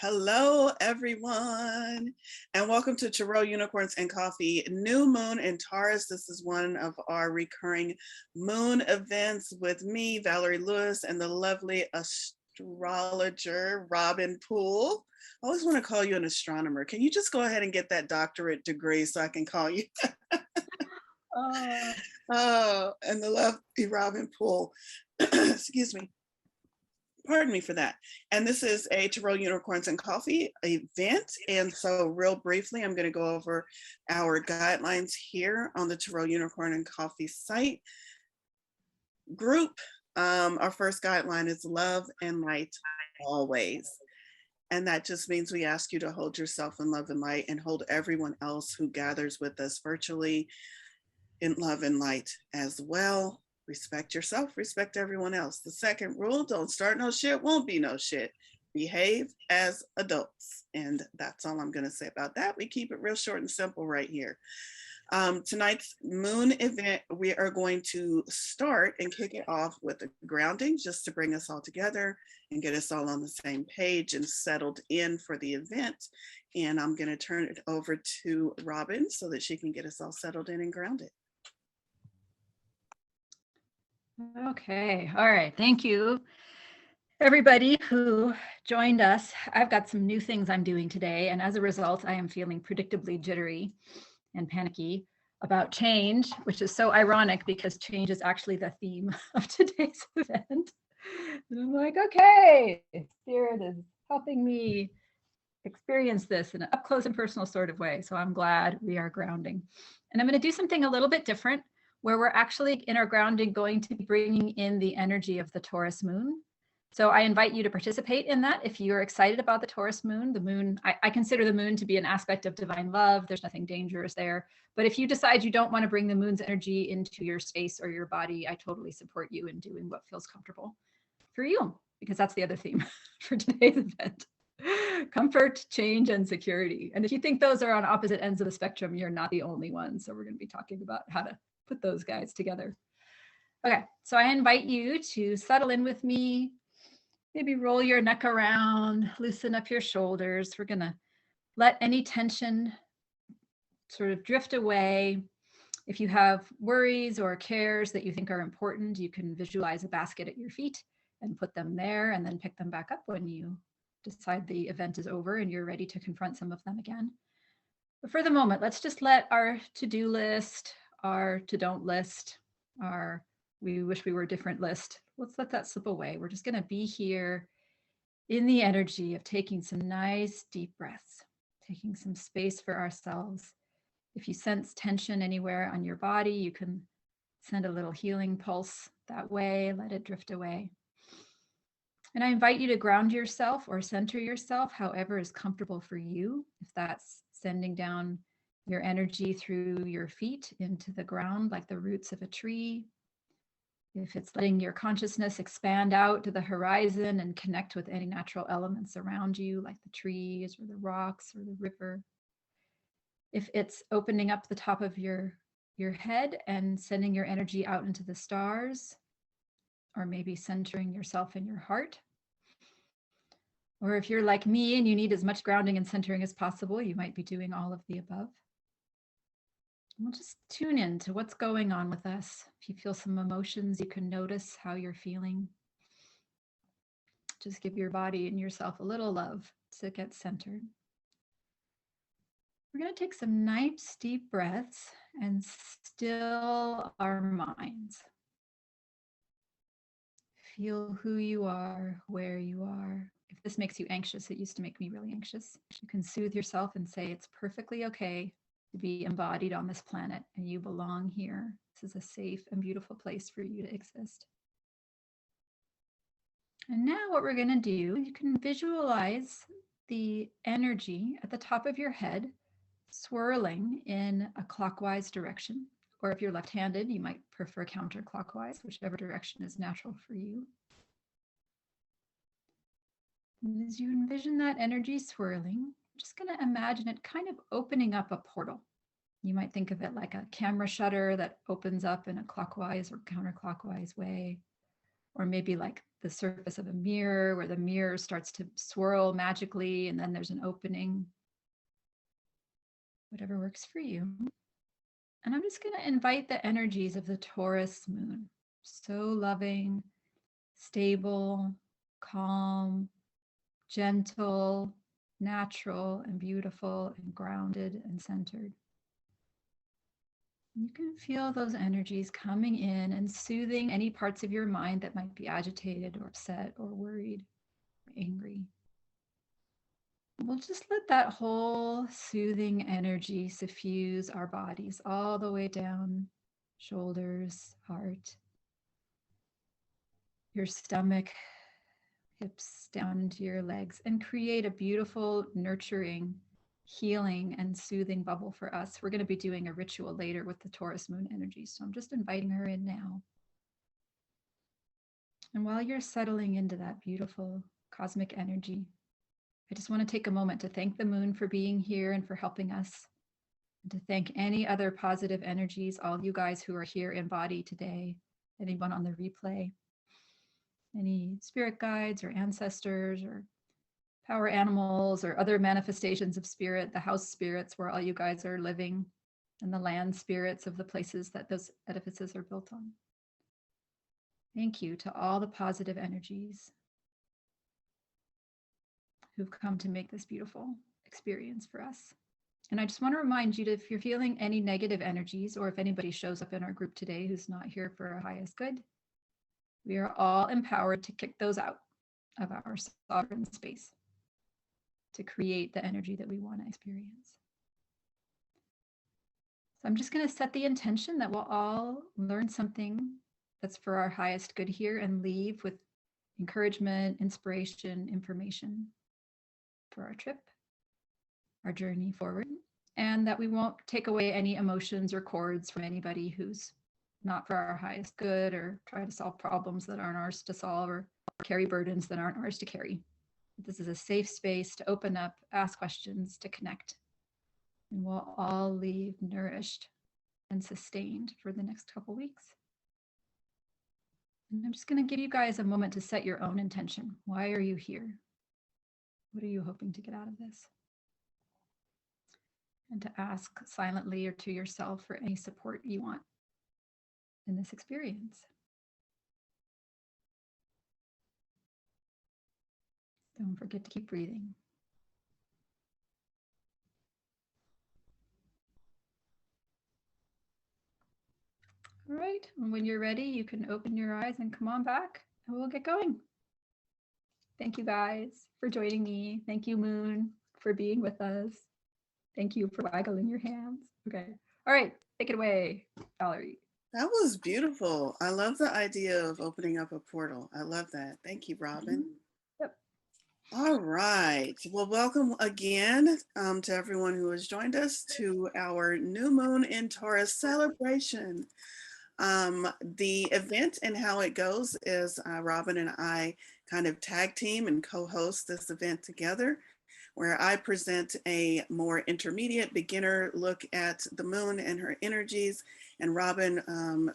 Hello, everyone, and welcome to Tarot Unicorns and Coffee New Moon in Taurus. This is one of our recurring moon events with me, Valorie Lewis, and the lovely astrologer, Robin Poole. I always want to call you an astronomer. Can you just go ahead and get that doctorate degree so I can call you? And the lovely Robin Poole. Excuse me. Pardon me for that. And this is a Tarot Unicorns and Coffee event. And so real briefly, I'm going to go over our guidelines here on the Tarot Unicorn and Coffee site group. Our first guideline is love and light always. And that just means we ask you to hold yourself in love and light and hold everyone else who gathers with us virtually in love and light as well. Respect yourself, respect everyone else. The second rule, don't start no shit, won't be no shit. Behave as adults. And that's all I'm going to say about that. We keep it real short and simple right here. Tonight's moon event, we are going to start and kick it off with a grounding just to bring us all together and get us all on the same page and settled in for the event. And I'm going to turn it over to Robin so that she can get us all settled in and grounded. Okay, all right. Thank you, everybody who joined us. I've got some new things I'm doing today, and as a result, I am feeling predictably jittery and panicky about change, which is so ironic because change is actually the theme of today's event. And I'm like, okay, Spirit is helping me experience this in an up close and personal sort of way. So I'm glad we are grounding. And I'm going to do something a little bit different, where we're actually in our grounding going to be bringing in the energy of the Taurus moon. So I invite you to participate in that. If you're excited about the Taurus moon, I consider the moon to be an aspect of divine love. There's nothing dangerous there. But if you decide you don't want to bring the moon's energy into your space or your body, I totally support you in doing what feels comfortable for you, because that's the other theme for today's event. Comfort, change, and security. And if you think those are on opposite ends of the spectrum, you're not the only one. So we're going to be talking about how to put those guys together. Okay, so I invite you to settle in with me. Maybe roll your neck around, loosen up your shoulders. We're gonna let any tension sort of drift away. If you have worries or cares that you think are important, you can visualize a basket at your feet and put them there and then pick them back up when you decide the event is over and you're ready to confront some of them again. But for the moment, let's just let our to-do list, our to-don't list, our we wish we were different list, let's let that slip away. We're just going to be here in the energy of taking some nice deep breaths, taking some space for ourselves. If you sense tension anywhere on your body, you can send a little healing pulse that way, let it drift away. And I invite you to ground yourself or center yourself however is comfortable for you. If that's sending down your energy through your feet into the ground like the roots of a tree. If it's letting your consciousness expand out to the horizon and connect with any natural elements around you, like the trees or the rocks or the river. If it's opening up the top of your head and sending your energy out into the stars, or maybe centering yourself in your heart. Or if you're like me and you need as much grounding and centering as possible, you might be doing all of the above. We'll just tune in to what's going on with us. If you feel some emotions, you can notice how you're feeling. Just give your body and yourself a little love to get centered. We're going to take some nice deep breaths and still our minds. Feel who you are, where you are. If this makes you anxious, it used to make me really anxious. You can soothe yourself and say it's perfectly okay to be embodied on this planet and you belong here. This is a safe and beautiful place for you to exist. And now what we're going to do, you can visualize the energy at the top of your head swirling in a clockwise direction. Or if you're left-handed, you might prefer counterclockwise, whichever direction is natural for you. And as you envision that energy swirling, I'm just going to imagine it kind of opening up a portal. You might think of it like a camera shutter that opens up in a clockwise or counterclockwise way. or maybe like the surface of a mirror where the mirror starts to swirl magically and then there's an opening. Whatever works for you. And I'm just going to invite the energies of the Taurus moon. So loving, stable, calm, gentle, natural, and beautiful, and grounded and centered. You can feel those energies coming in and soothing any parts of your mind that might be agitated or upset or worried or angry. We'll just let that whole soothing energy suffuse our bodies all the way down, shoulders, heart, your stomach, hips down into your legs, and create a beautiful, nurturing, healing, and soothing bubble for us. We're going to be doing a ritual later with the Taurus moon energy, so I'm just inviting her in now. And while you're settling into that beautiful cosmic energy, I just want to take a moment to thank the moon for being here and for helping us, and to thank any other positive energies, all you guys who are here in body today, anyone on the replay, any spirit guides or ancestors or power animals or other manifestations of spirit, the house spirits where all you guys are living, and the land spirits of the places that those edifices are built on. Thank you to all the positive energies who've come to make this beautiful experience for us. And I just want to remind you that if you're feeling any negative energies, or if anybody shows up in our group today who's not here for our highest good, we are all empowered to kick those out of our sovereign space to create the energy that we want to experience. So I'm just going to set the intention that we'll all learn something that's for our highest good here and leave with encouragement, inspiration, information for our trip, our journey forward, and that we won't take away any emotions or cords from anybody who's not for our highest good, or try to solve problems that aren't ours to solve, or carry burdens that aren't ours to carry. This is a safe space to open up, ask questions, to connect, and we'll all leave nourished and sustained for the next couple weeks. And I'm just going to give you guys a moment to set your own intention. Why are you here? What are you hoping to get out of this? And to ask silently or to yourself for any support you want in this experience. Don't forget to keep breathing. All right, and when you're ready, you can open your eyes and come on back, and we'll get going. Thank you guys for joining me. Thank you, Moon, for being with us. Thank you for waggling your hands. Okay, all right, take it away, Valorie. That was beautiful. I love the idea of opening up a portal. I love that. Thank you, Robin. Yep. All right. Well, welcome again to everyone who has joined us to our new moon in Taurus celebration. The event and how it goes is Robin and I kind of tag team and co-host this event together, where I present a more intermediate beginner look at the moon and her energies, and Robin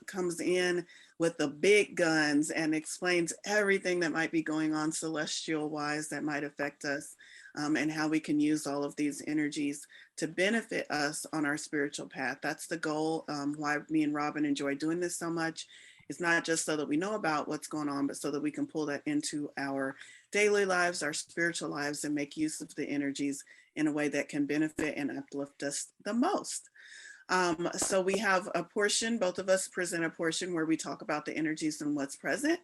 comes in with the big guns and explains everything that might be going on celestial wise that might affect us, and how we can use all of these energies to benefit us on our spiritual path. That's the goal, why me and Robin enjoy doing this so much. It's not just so that we know about what's going on, but so that we can pull that into our daily lives, our spiritual lives, and make use of the energies in a way that can benefit and uplift us the most. So we have a portion, both of us present a portion where we talk about the energies and what's present.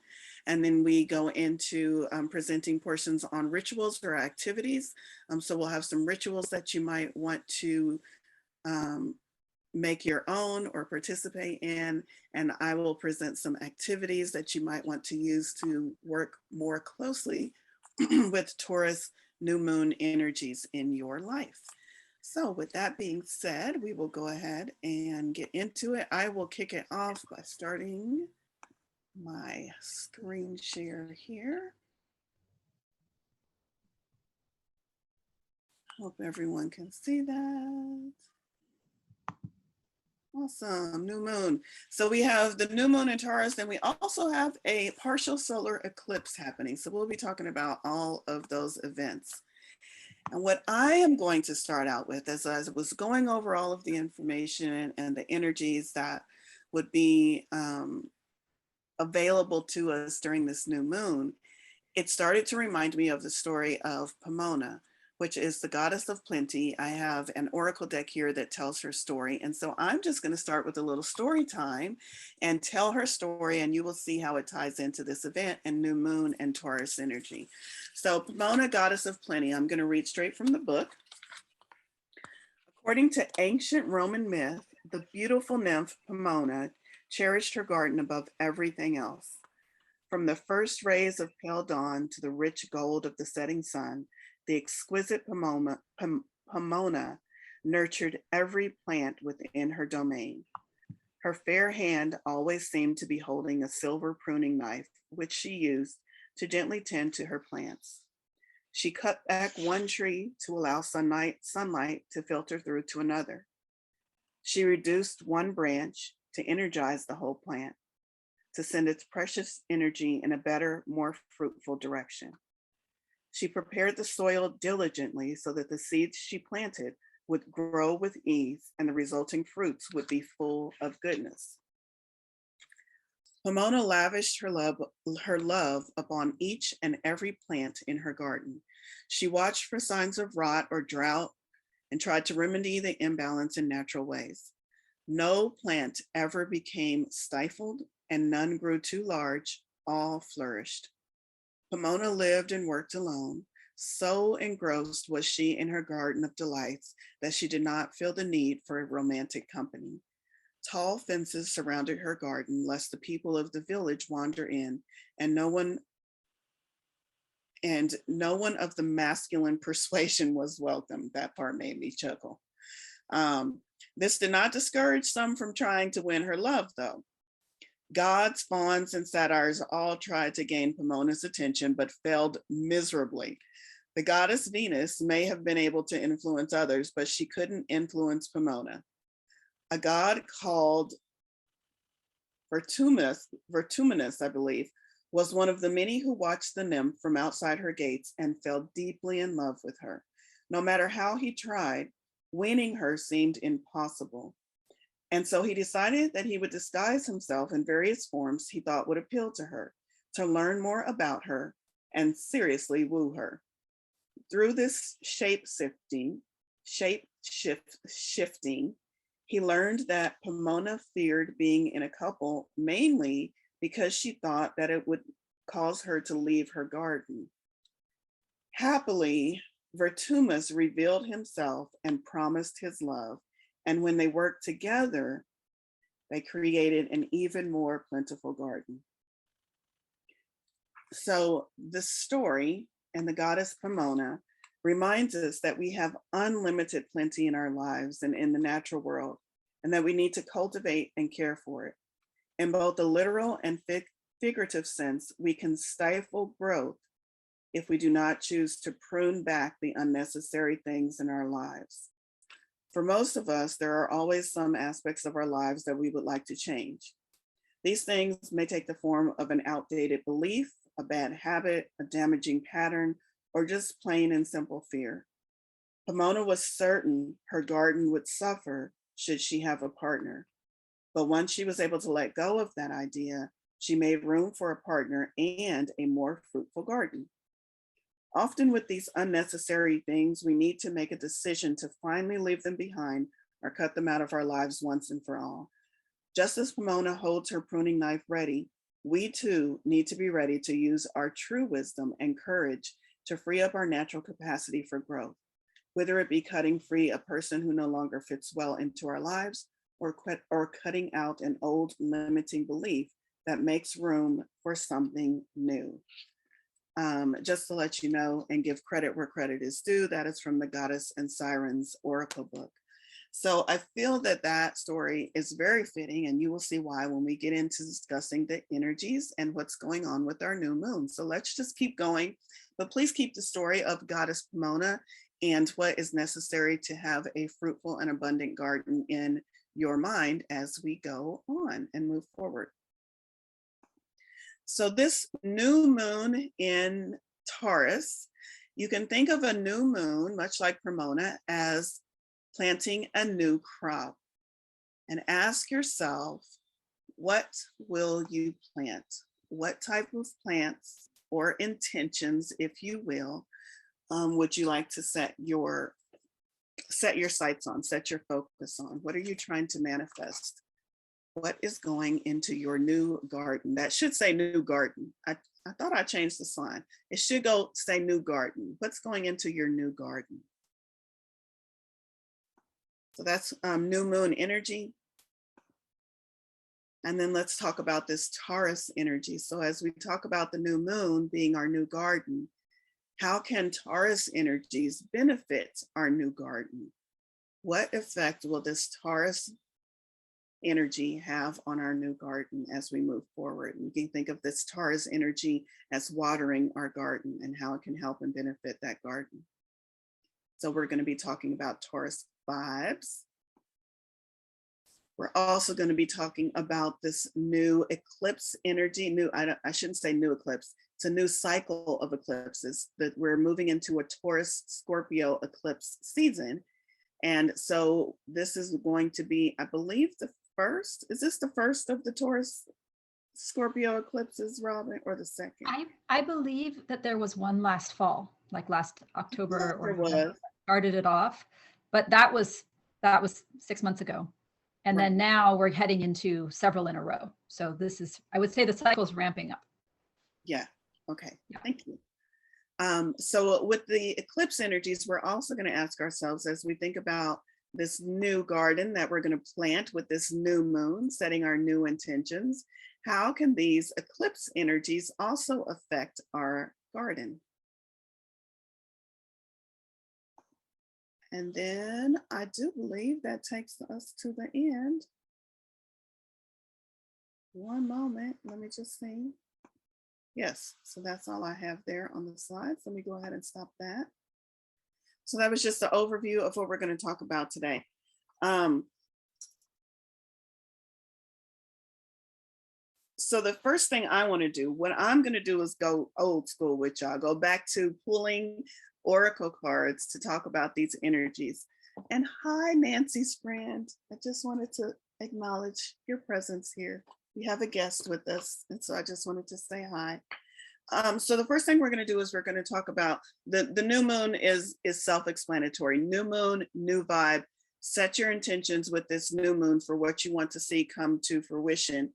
And then we go into presenting portions on rituals or activities. So we'll have some rituals that you might want to make your own or participate in. And I will present some activities that you might want to use to work more closely with Taurus New Moon energies in your life. So with that being said, we will go ahead and get into it. I will kick it off by starting my screen share here. Hope everyone can see that. Awesome, new moon. So we have the new moon in Taurus, and we also have a partial solar eclipse happening. So we'll be talking about all of those events. And what I am going to start out with, as I was going over all of the information and the energies that would be available to us during this new moon, it started to remind me of the story of Pomona, which is the goddess of plenty. I have an oracle deck here that tells her story. And so I'm just going to start with a little story time and tell her story, and you will see how it ties into this event and new moon and Taurus energy. So Pomona, goddess of plenty, I'm going to read straight from the book. According to ancient Roman myth, the beautiful nymph Pomona cherished her garden above everything else. From the first rays of pale dawn to the rich gold of the setting sun, the exquisite Pomona nurtured every plant within her domain. Her fair hand always seemed to be holding a silver pruning knife, which she used to gently tend to her plants. She cut back one tree to allow sunlight to filter through to another. She reduced one branch to energize the whole plant, to send its precious energy in a better, more fruitful direction. She prepared the soil diligently so that the seeds she planted would grow with ease and the resulting fruits would be full of goodness. Pomona lavished her love upon each and every plant in her garden. She watched for signs of rot or drought and tried to remedy the imbalance in natural ways. No plant ever became stifled and none grew too large, all flourished. Pomona lived and worked alone. So engrossed was she in her garden of delights that she did not feel the need for romantic company. Tall fences surrounded her garden, lest the people of the village wander in, and no one of the masculine persuasion was welcome. That part made me chuckle. This did not discourage some from trying to win her love, though. Gods, fauns, and satyrs all tried to gain Pomona's attention, but failed miserably. The goddess Venus may have been able to influence others, but she couldn't influence Pomona. A god called Vertumnus, I believe, was one of the many who watched the nymph from outside her gates and fell deeply in love with her. No matter how he tried, winning her seemed impossible. And so he decided that he would disguise himself in various forms he thought would appeal to her, to learn more about her and seriously woo her. Through this shape-shifting, he learned that Pomona feared being in a couple mainly because she thought that it would cause her to leave her garden. Happily, Vertumnus revealed himself and promised his love. And when they worked together, they created an even more plentiful garden. So the story and the goddess Pomona reminds us that we have unlimited plenty in our lives and in the natural world, and that we need to cultivate and care for it. In both the literal and figurative sense, we can stifle growth if we do not choose to prune back the unnecessary things in our lives. For most of us, there are always some aspects of our lives that we would like to change. These things may take the form of an outdated belief, a bad habit, a damaging pattern, or just plain and simple fear. Pomona was certain her garden would suffer should she have a partner. But once she was able to let go of that idea, she made room for a partner and a more fruitful garden. Often with these unnecessary things, we need to make a decision to finally leave them behind or cut them out of our lives once and for all. Just as Pomona holds her pruning knife ready, we too need to be ready to use our true wisdom and courage to free up our natural capacity for growth, whether it be cutting free a person who no longer fits well into our lives or cutting out an old limiting belief that makes room for something new. Just to let you know and give credit where credit is due, that is from the Goddess and Sirens Oracle book. So I feel that that story is very fitting, and you will see why when we get into discussing the energies and what's going on with our new moon. So let's just keep going, but please keep the story of Goddess Pomona and what is necessary to have a fruitful and abundant garden in your mind as we go on and move forward. So this new moon in Taurus, you can think of a new moon, much like Pomona, as planting a new crop. And ask yourself, what will you plant? What type of plants or intentions, if you will, would you like to set your sights on, set your focus on? What are you trying to manifest? What is going into your new garden? That should say new garden. I thought I changed the sign. It should say new garden. What's going into your new garden? So that's new moon energy. And then let's talk about this Taurus energy. So as we talk about the new moon being our new garden, how can Taurus energies benefit our new garden? What effect will this Taurus energy have on our new garden as we move forward? And you can think of this Taurus energy as watering our garden and how it can help and benefit that garden. So we're going to be talking about Taurus vibes. We're also going to be talking about this new eclipse energy. I shouldn't say new eclipse. It's a new cycle of eclipses that we're moving into a Taurus Scorpio eclipse season. And so this is going to be, I believe, the first. Is this the first of the Taurus Scorpio eclipses, Robin, or the second? I believe that there was one last fall, like last October or was. Started it off, but that was 6 months ago. And then now we're heading into several in a row. So this is, I would say the cycle is ramping up. Yeah. Okay. Yeah. Thank you. So with the eclipse energies, we're also going to ask ourselves as we think about this new garden that we're going to plant with this new moon, setting our new intentions, how can these eclipse energies also affect our garden? And then I do believe that takes us to the end. One moment, let me just see. Yes, so that's all I have there on the slides. Let me go ahead and stop that. So that was just an overview of what we're going to talk about today. So the first thing I want to do, what I'm going to do is go old school with y'all, go back to pulling oracle cards to talk about these energies. And hi, Nancy's friend. I just wanted to acknowledge your presence here. We have a guest with us, and so I just wanted to say hi. So the first thing we're going to do is we're going to talk about the new moon is self-explanatory. New moon, new vibe. Set your intentions with this new moon for what you want to see come to fruition.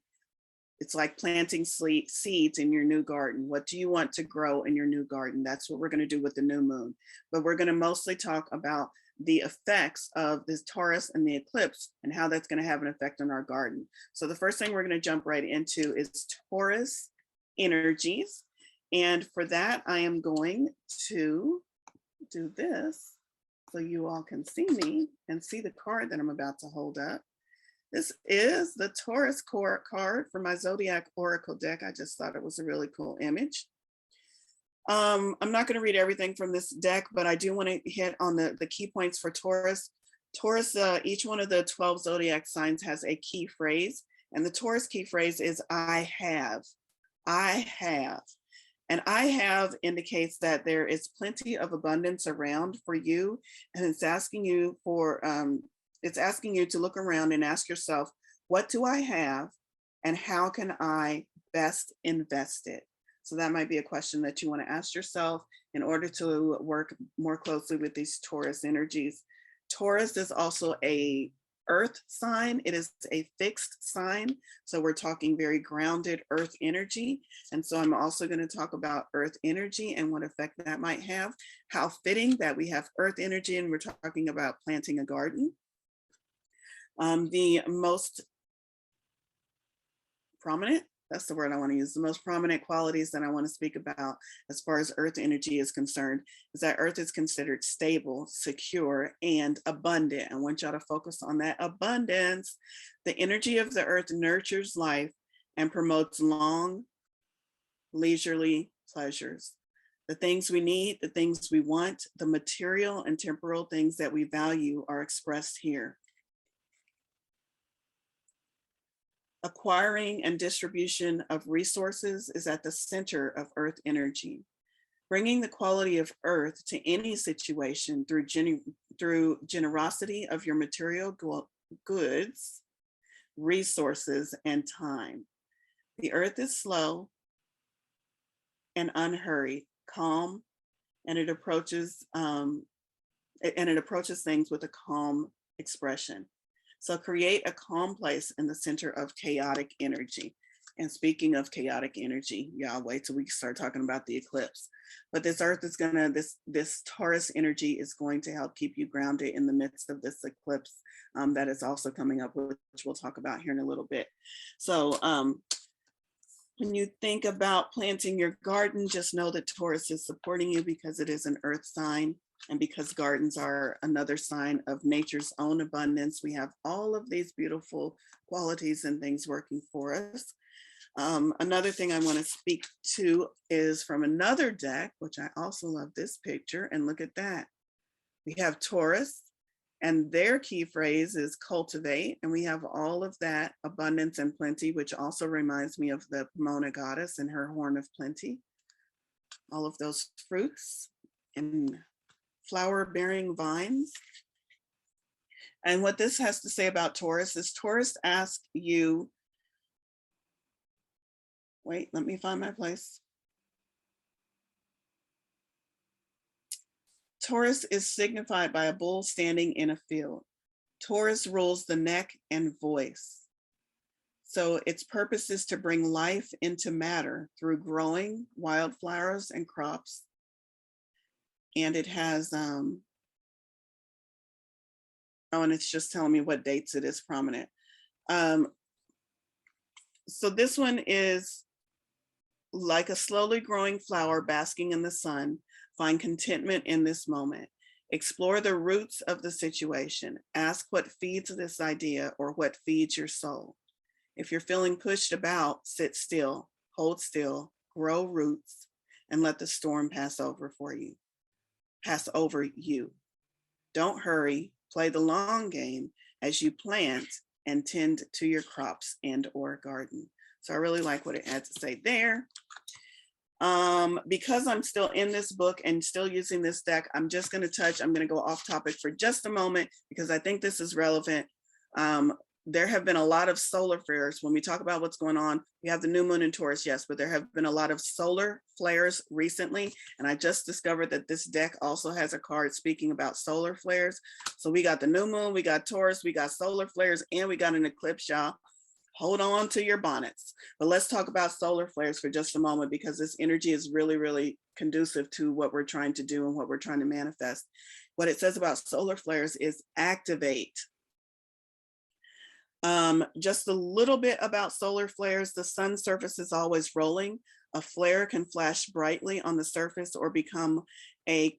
It's like planting seeds in your new garden. What do you want to grow in your new garden? That's what we're going to do with the new moon. But we're going to mostly talk about the effects of this Taurus and the eclipse and how that's going to have an effect on our garden. So the first thing we're going to jump right into is Taurus energies. And for that, I am going to do this so you all can see me and see the card that I'm about to hold up. This is the Taurus card for my Zodiac Oracle deck. I just thought it was a really cool image. I'm not going to read everything from this deck, but I do want to hit on the key points for Taurus. Taurus, each one of the 12 Zodiac signs has a key phrase, and the Taurus key phrase is I have. I have. And I have indicates that there is plenty of abundance around for you, and it's asking you for it's asking you to look around and ask yourself, what do I have and how can I best invest it? So that might be a question that you want to ask yourself in order to work more closely with these Taurus energies. Taurus is also a earth sign. It is a fixed sign. So we're talking very grounded earth energy. And so I'm also going to talk about earth energy and what effect that might have. How fitting that we have earth energy and we're talking about planting a garden. The most prominent, that's the word I want to use, the most prominent qualities that I want to speak about as far as earth energy is concerned is that earth is considered stable, secure, and abundant. I want y'all to focus on that abundance. The energy of the earth nurtures life and promotes long, leisurely pleasures. The things we need, the things we want, the material and temporal things that we value are expressed here. Acquiring and distribution of resources is at the center of earth energy. Bringing the quality of earth to any situation through generosity of your material goods, resources, and time. The earth is slow and unhurried, calm, and it approaches things with a calm expression. So create a calm place in the center of chaotic energy. And speaking of chaotic energy, y'all wait till we start talking about the eclipse. But this earth is this Taurus energy is going to help keep you grounded in the midst of this eclipse that is also coming up, which we'll talk about here in a little bit. So when you think about planting your garden, just know that Taurus is supporting you because it is an earth sign. And because gardens are another sign of nature's own abundance, we have all of these beautiful qualities and things working for us. Another thing I want to speak to is from another deck, which I also love this picture. And look at that. We have Taurus, and their key phrase is cultivate. And we have all of that abundance and plenty, which also reminds me of the Pomona goddess and her horn of plenty. All of those fruits and flower-bearing vines. And what this has to say about Taurus is Taurus asks you, wait, let me find my place. Taurus is signified by a bull standing in a field. Taurus rules the neck and voice. So its purpose is to bring life into matter through growing wildflowers and crops. And it has, oh, and it's just telling me what dates it is prominent. So this one is like a slowly growing flower basking in the sun. Find contentment in this moment. Explore the roots of the situation. Ask what feeds this idea or what feeds your soul. If you're feeling pushed about, sit still, hold still, grow roots, and let the storm pass over you. Don't hurry, play the long game as you plant and tend to your crops and or garden. So I really like what it had to say there. Because I'm still in this book and still using this deck, I'm going to go off topic for just a moment because I think this is relevant. There have been a lot of solar flares. When we talk about what's going on, we have the new moon in Taurus, yes, but there have been a lot of solar flares recently. And I just discovered that this deck also has a card speaking about solar flares. So we got the new moon, we got Taurus, we got solar flares, and we got an eclipse, y'all. Hold on to your bonnets. But let's talk about solar flares for just a moment because this energy is really, really conducive to what we're trying to do and what we're trying to manifest. What it says about solar flares is activate. Just a little bit about solar flares. The sun's surface is always rolling. A flare can flash brightly on the surface or become a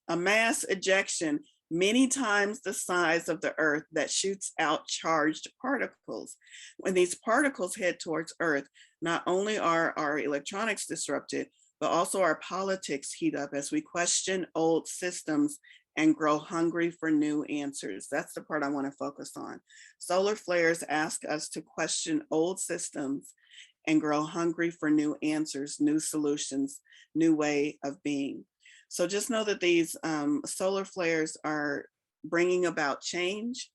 mass ejection many times the size of the earth that shoots out charged particles. When these particles head towards earth, not only are our electronics disrupted, but also our politics heat up as we question old systems and grow hungry for new answers. That's the part I want to focus on. Solar flares ask us to question old systems and grow hungry for new answers, new solutions, new way of being. So just know that these solar flares are bringing about change,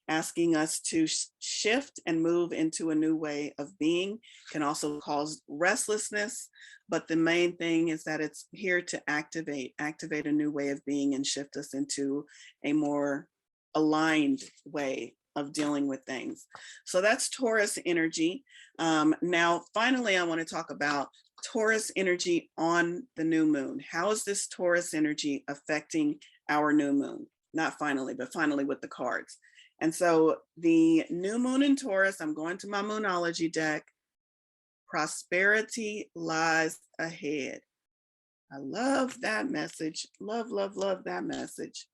asking us to shift and move into a new way of being. Can also cause restlessness, but the main thing is that it's here to activate a new way of being and shift us into a more aligned way of dealing with things. So that's Taurus energy. Now, finally, I want to talk about Taurus energy on the new moon. How is this Taurus energy affecting our new moon? Not finally, but finally with the cards. And so the new moon in Taurus, I'm going to my Moonology deck. Prosperity lies ahead. I love that message. Love, love, love that message.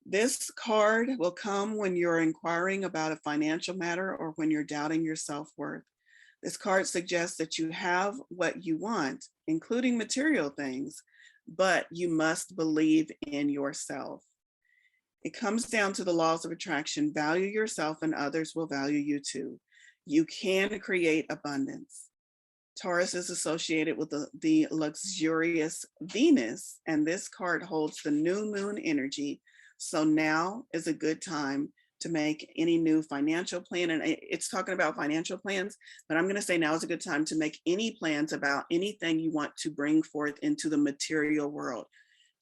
This card will come when you're inquiring about a financial matter or when you're doubting your self-worth. This card suggests that you have what you want, including material things, but you must believe in yourself. It comes down to the laws of attraction. Value yourself and others will value you too. You can create abundance. Taurus is associated with the luxurious Venus, and this card holds the new moon energy. So now is a good time to make any new financial plan. And it's talking about financial plans, but I'm going to say now is a good time to make any plans about anything you want to bring forth into the material world.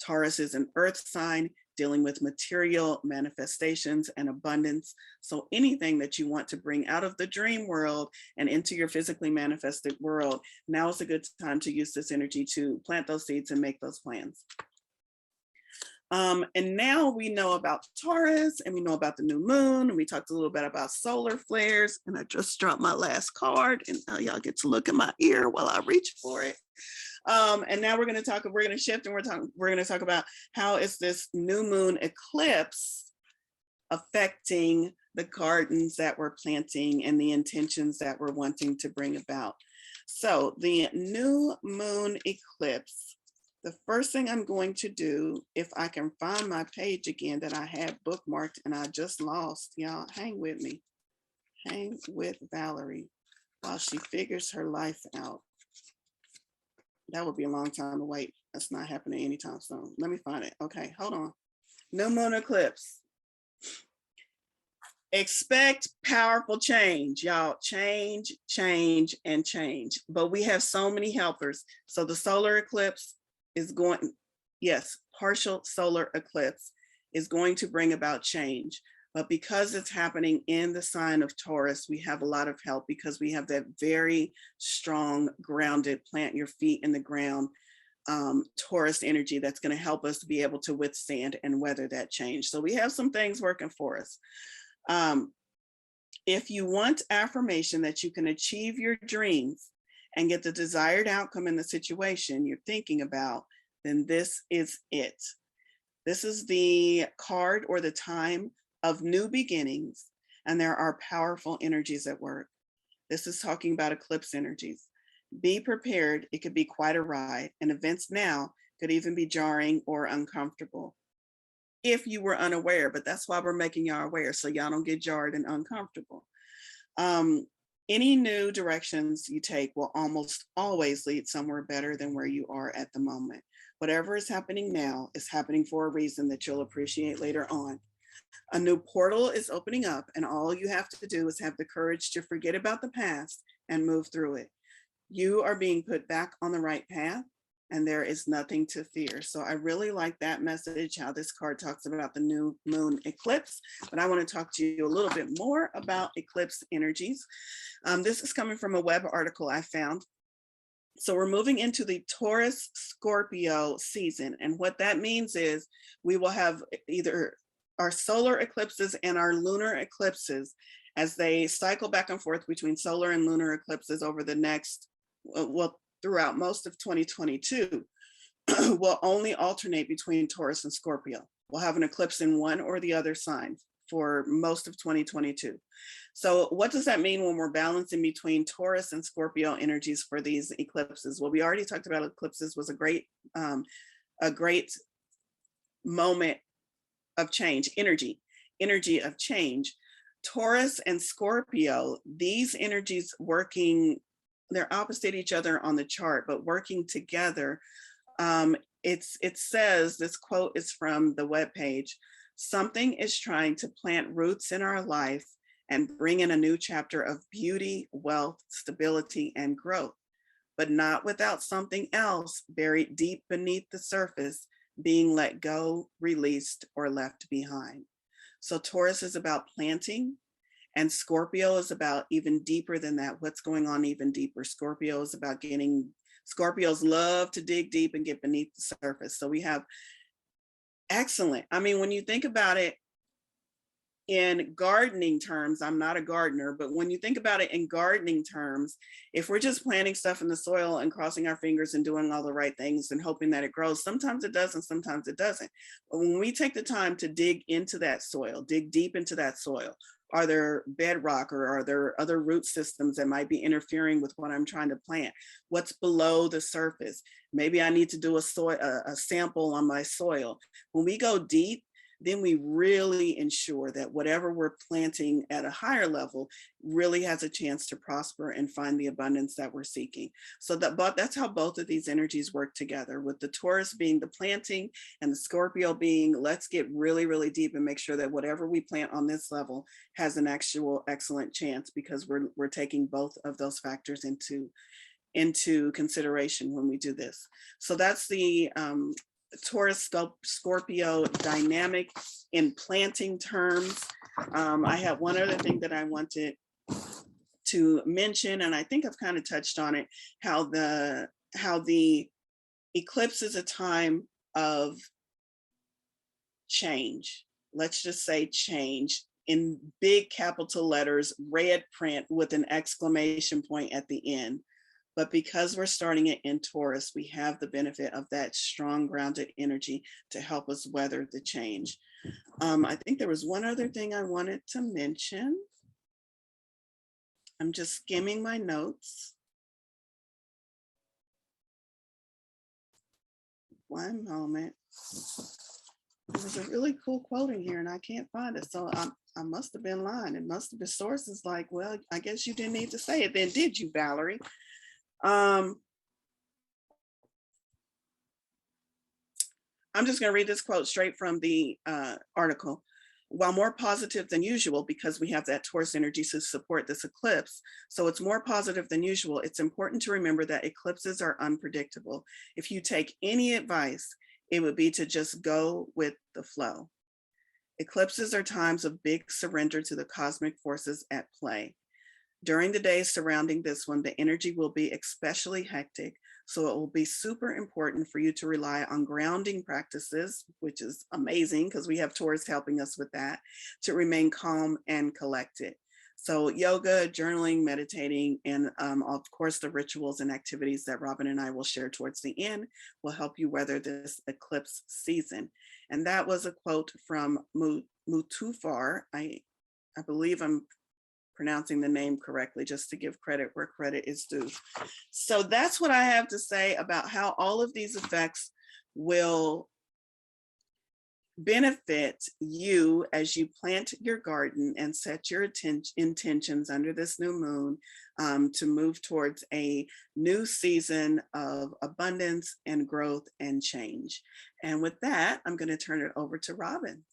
Taurus is an earth sign dealing with material manifestations and abundance. So anything that you want to bring out of the dream world and into your physically manifested world, now is a good time to use this energy to plant those seeds and make those plans. And now we know about Taurus and we know about the new moon, and we talked a little bit about solar flares, and I just dropped my last card, and now y'all get to look in my ear while I reach for it. And now we're going to shift, and we're going to talk about how is this new moon eclipse affecting the gardens that we're planting and the intentions that we're wanting to bring about. So the new moon eclipse, the first thing I'm going to do, if I can find my page again that I had bookmarked and I just lost, y'all hang with me. Hang with Valorie while she figures her life out. That would be a long time to wait. That's not happening anytime soon. Let me find it. Okay, hold on. New moon eclipse. Expect powerful change, y'all. Change, change, and change. But we have so many helpers. So the solar eclipse is going, yes, partial solar eclipse is going to bring about change. But because it's happening in the sign of Taurus, we have a lot of help because we have that very strong, grounded, plant your feet in the ground Taurus energy that's going to help us to be able to withstand and weather that change. So we have some things working for us. If you want affirmation that you can achieve your dreams and get the desired outcome in the situation you're thinking about, then this is it. This is the card or the time of new beginnings, and there are powerful energies at work. This is talking about eclipse energies. Be prepared. It could be quite a ride, and events now could even be jarring or uncomfortable if you were unaware, but that's why we're making y'all aware so y'all don't get jarred and uncomfortable. Any new directions you take will almost always lead somewhere better than where you are at the moment. Whatever is happening now is happening for a reason that you'll appreciate later on. A new portal is opening up, and all you have to do is have the courage to forget about the past and move through it. You are being put back on the right path, and there is nothing to fear. So I really like that message, how this card talks about the new moon eclipse, but I want to talk to you a little bit more about eclipse energies. This is coming from a web article I found. So we're moving into the Taurus Scorpio season. And what that means is we will have either our solar eclipses and our lunar eclipses as they cycle back and forth between solar and lunar eclipses over the next, well, throughout most of 2022, will only alternate between Taurus and Scorpio. We'll have an eclipse in one or the other sign for most of 2022. So what does that mean when we're balancing between Taurus and Scorpio energies for these eclipses? Well, we already talked about eclipses was a great moment of change, energy of change. Taurus and Scorpio, these energies working, they're opposite each other on the chart, but working together. It says, this quote is from the webpage, something is trying to plant roots in our life and bring in a new chapter of beauty, wealth, stability, and growth, but not without something else buried deep beneath the surface being let go, released, or left behind. So Taurus is about planting, and Scorpio is about even deeper than that. What's going on even deeper? Scorpio is about Scorpios love to dig deep and get beneath the surface. So we have excellent. I mean, when you think about it in gardening terms, I'm not a gardener, but when you think about it in gardening terms, if we're just planting stuff in the soil and crossing our fingers and doing all the right things and hoping that it grows, sometimes it does and sometimes it doesn't. But when we take the time to dig into that soil, dig deep into that soil, are there bedrock or are there other root systems that might be interfering with what I'm trying to plant? What's below the surface? Maybe I need to do a sample on my soil. When we go deep, then we really ensure that whatever we're planting at a higher level really has a chance to prosper and find the abundance that we're seeking. So that's how both of these energies work together, with the Taurus being the planting and the Scorpio being, let's get really, really deep and make sure that whatever we plant on this level has an actual excellent chance, because we're taking both of those factors into consideration when we do this. So that's the Taurus Scorpio dynamic in planting terms. I have one other thing that I wanted to mention, and I think I've kind of touched on it, how the eclipse is a time of change. Let's just say change in big capital letters, red print with an exclamation point at the end. But because we're starting it in Taurus, we have the benefit of that strong grounded energy to help us weather the change. I think there was one other thing I wanted to mention. I'm just skimming my notes. One moment. There was a really cool quote in here and I can't find it. So I must have been lying. It must have been sources like, well, I guess you didn't need to say it then, did you, Valorie? I'm just going to read this quote straight from the article. While more positive than usual, because we have that Taurus energy to support this eclipse, so it's more positive than usual, it's important to remember that eclipses are unpredictable. If you take any advice, it would be to just go with the flow. Eclipses are times of big surrender to the cosmic forces at play. During the days surrounding this one, the energy will be especially hectic, so it will be super important for you to rely on grounding practices, which is amazing because we have Taurus helping us with that, to remain calm and collected. So yoga, journaling, meditating, and of course the rituals and activities that Robin and I will share towards the end will help you weather this eclipse season. And that was a quote from Mutufar. I believe I'm pronouncing the name correctly, just to give credit where credit is due. So that's what I have to say about how all of these effects will benefit you as you plant your garden and set your intentions under this new moon to move towards a new season of abundance and growth and change. And with that, I'm going to turn it over to Robin.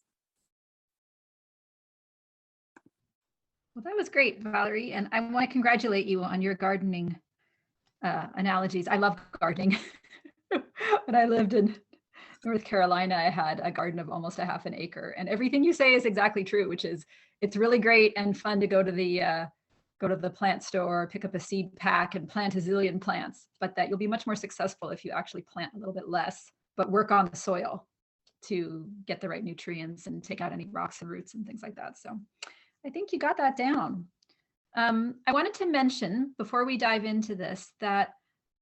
Well, that was great, Valorie. And I want to congratulate you on your gardening analogies. I love gardening. When I lived in North Carolina, I had a garden of almost a half an acre. And everything you say is exactly true, which is it's really great and fun to go to the plant store, pick up a seed pack and plant a zillion plants, but that you'll be much more successful if you actually plant a little bit less, but work on the soil to get the right nutrients and take out any rocks and roots and things like that. So I think you got that down. I wanted to mention before we dive into this that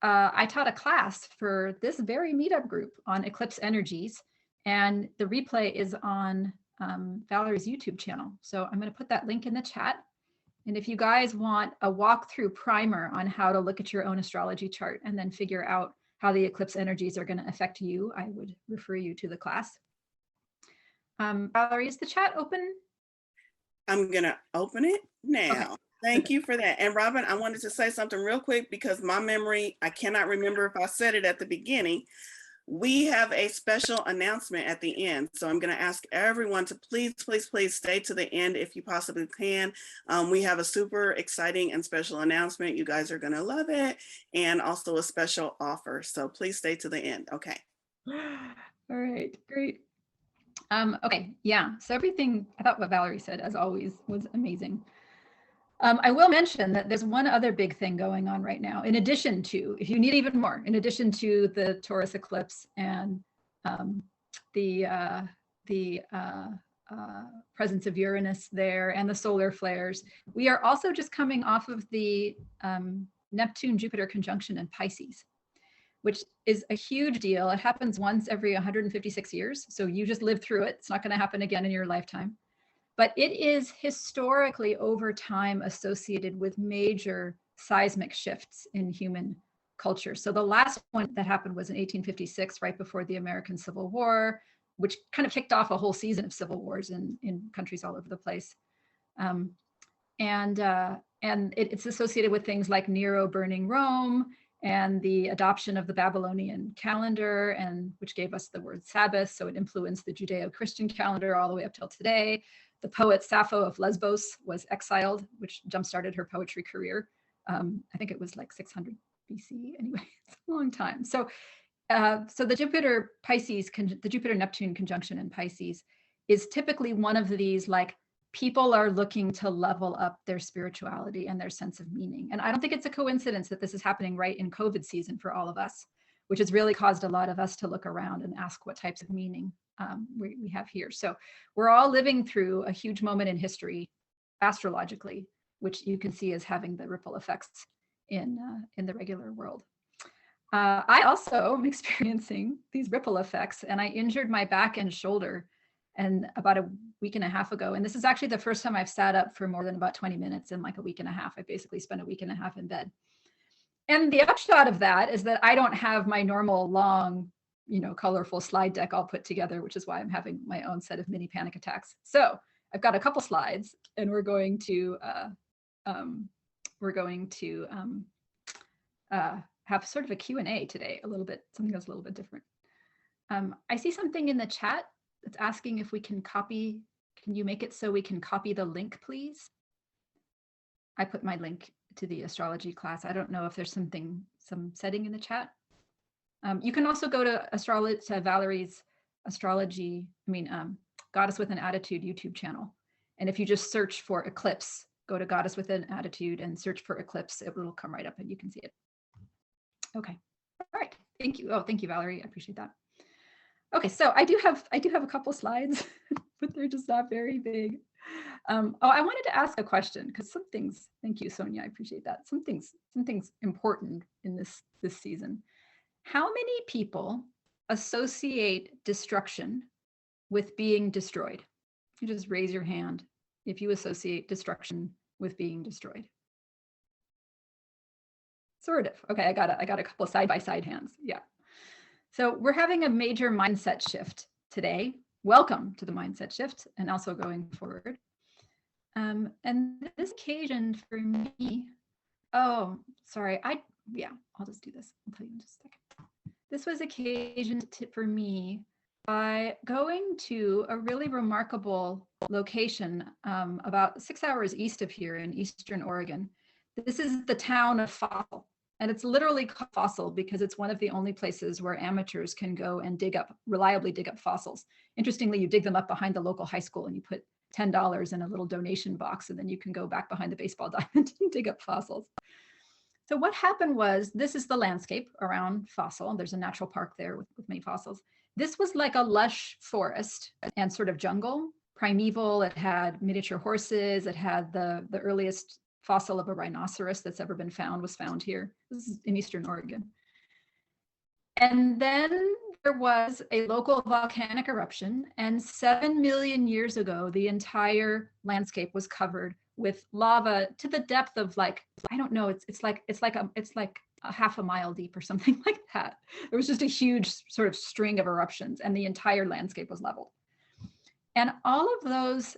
I taught a class for this very meetup group on eclipse energies, and the replay is on Valerie's YouTube channel. So I'm going to put that link in the chat. And if you guys want a walkthrough primer on how to look at your own astrology chart and then figure out how the eclipse energies are going to affect you, I would refer you to the class. Valorie, is the chat open? I'm going to open it now. Okay. Thank you for that. And Robin, I wanted to say something real quick because my memory, I cannot remember if I said it at the beginning. We have a special announcement at the end. So I'm going to ask everyone to please, please, please stay to the end if you possibly can. We have a super exciting and special announcement. You guys are going to love it. And also a special offer. So please stay to the end. Okay. All right, great. Okay, yeah, so everything, I thought what Valorie said, as always, was amazing. I will mention that there's one other big thing going on right now, in addition to, if you need even more, in addition to the Taurus eclipse and the presence of Uranus there and the solar flares, we are also just coming off of the Neptune-Jupiter conjunction in Pisces, which is a huge deal. It happens once every 156 years. So you just live through it. It's not going to happen again in your lifetime. But it is historically over time associated with major seismic shifts in human culture. So the last one that happened was in 1856, right before the American Civil War. which kind of kicked off a whole season of civil wars in countries all over the place. And it's associated with things like Nero burning Rome and the adoption of the Babylonian calendar, and which gave us the word Sabbath. So it influenced the Judeo-Christian calendar all the way up till today. The poet Sappho of Lesbos was exiled, which jump-started her poetry career. I think it was like 600 BC. Anyway, it's a long time. So the Jupiter-Neptune conjunction in Pisces is typically one of these, like, people are looking to level up their spirituality and their sense of meaning. And I don't think it's a coincidence that this is happening right in COVID season for all of us, which has really caused a lot of us to look around and ask what types of meaning we have here. So we're all living through a huge moment in history, astrologically, which you can see as having the ripple effects in the regular world. I also am experiencing these ripple effects, and I injured my back and shoulder and about a week and a half ago. And this is actually the first time I've sat up for more than about 20 minutes in like a week and a half. I basically spent a week and a half in bed. And the upshot of that is that I don't have my normal long, colorful slide deck all put together, which is why I'm having my own set of mini panic attacks. So I've got a couple slides, and we're going to have sort of a Q&A today, something that's a little bit different. I see something in the chat. It's asking if we can copy. Can you make it so we can copy the link, please? I put my link to the astrology class. I don't know if there's some setting in the chat. You can also go to Valerie's astrology, Goddess with an Attitude YouTube channel. And if you just search for Eclipse, go to Goddess with an Attitude and search for Eclipse, it will come right up and you can see it. Okay, all right, thank you. Oh, thank you, Valerie, I appreciate that. Okay, so I do have a couple slides, but they're just not very big. I wanted to ask a question, because some things, thank you, Sonia, I appreciate that. Some things important in this season. How many people associate destruction with being destroyed? You just raise your hand if you associate destruction with being destroyed. Sort of. Okay, I got a couple side-by-side hands. Yeah. So we're having a major mindset shift today. Welcome to the mindset shift, and also going forward. And this occasion for me, oh, sorry, I'll just do this. I'll tell you in just a second. This was occasioned for me by going to a really remarkable location about 6 hours east of here in Eastern Oregon. This is the town of Fossil. And it's literally called Fossil because it's one of the only places where amateurs can go and reliably dig up fossils. Interestingly, you dig them up behind the local high school and you put $10 in a little donation box, and then you can go back behind the baseball diamond and dig up fossils. So what happened was, this is the landscape around Fossil. There's a natural park there with many fossils. This was like a lush forest and sort of jungle, primeval. It had miniature horses. It had the earliest fossil of a rhinoceros that's ever been found was found here. This is in Eastern Oregon. And then there was a local volcanic eruption, and 7 million years ago, the entire landscape was covered with lava to the depth of, like, I don't know, it's like a half a mile deep or something like that. It was just a huge sort of string of eruptions, and the entire landscape was leveled. And all of those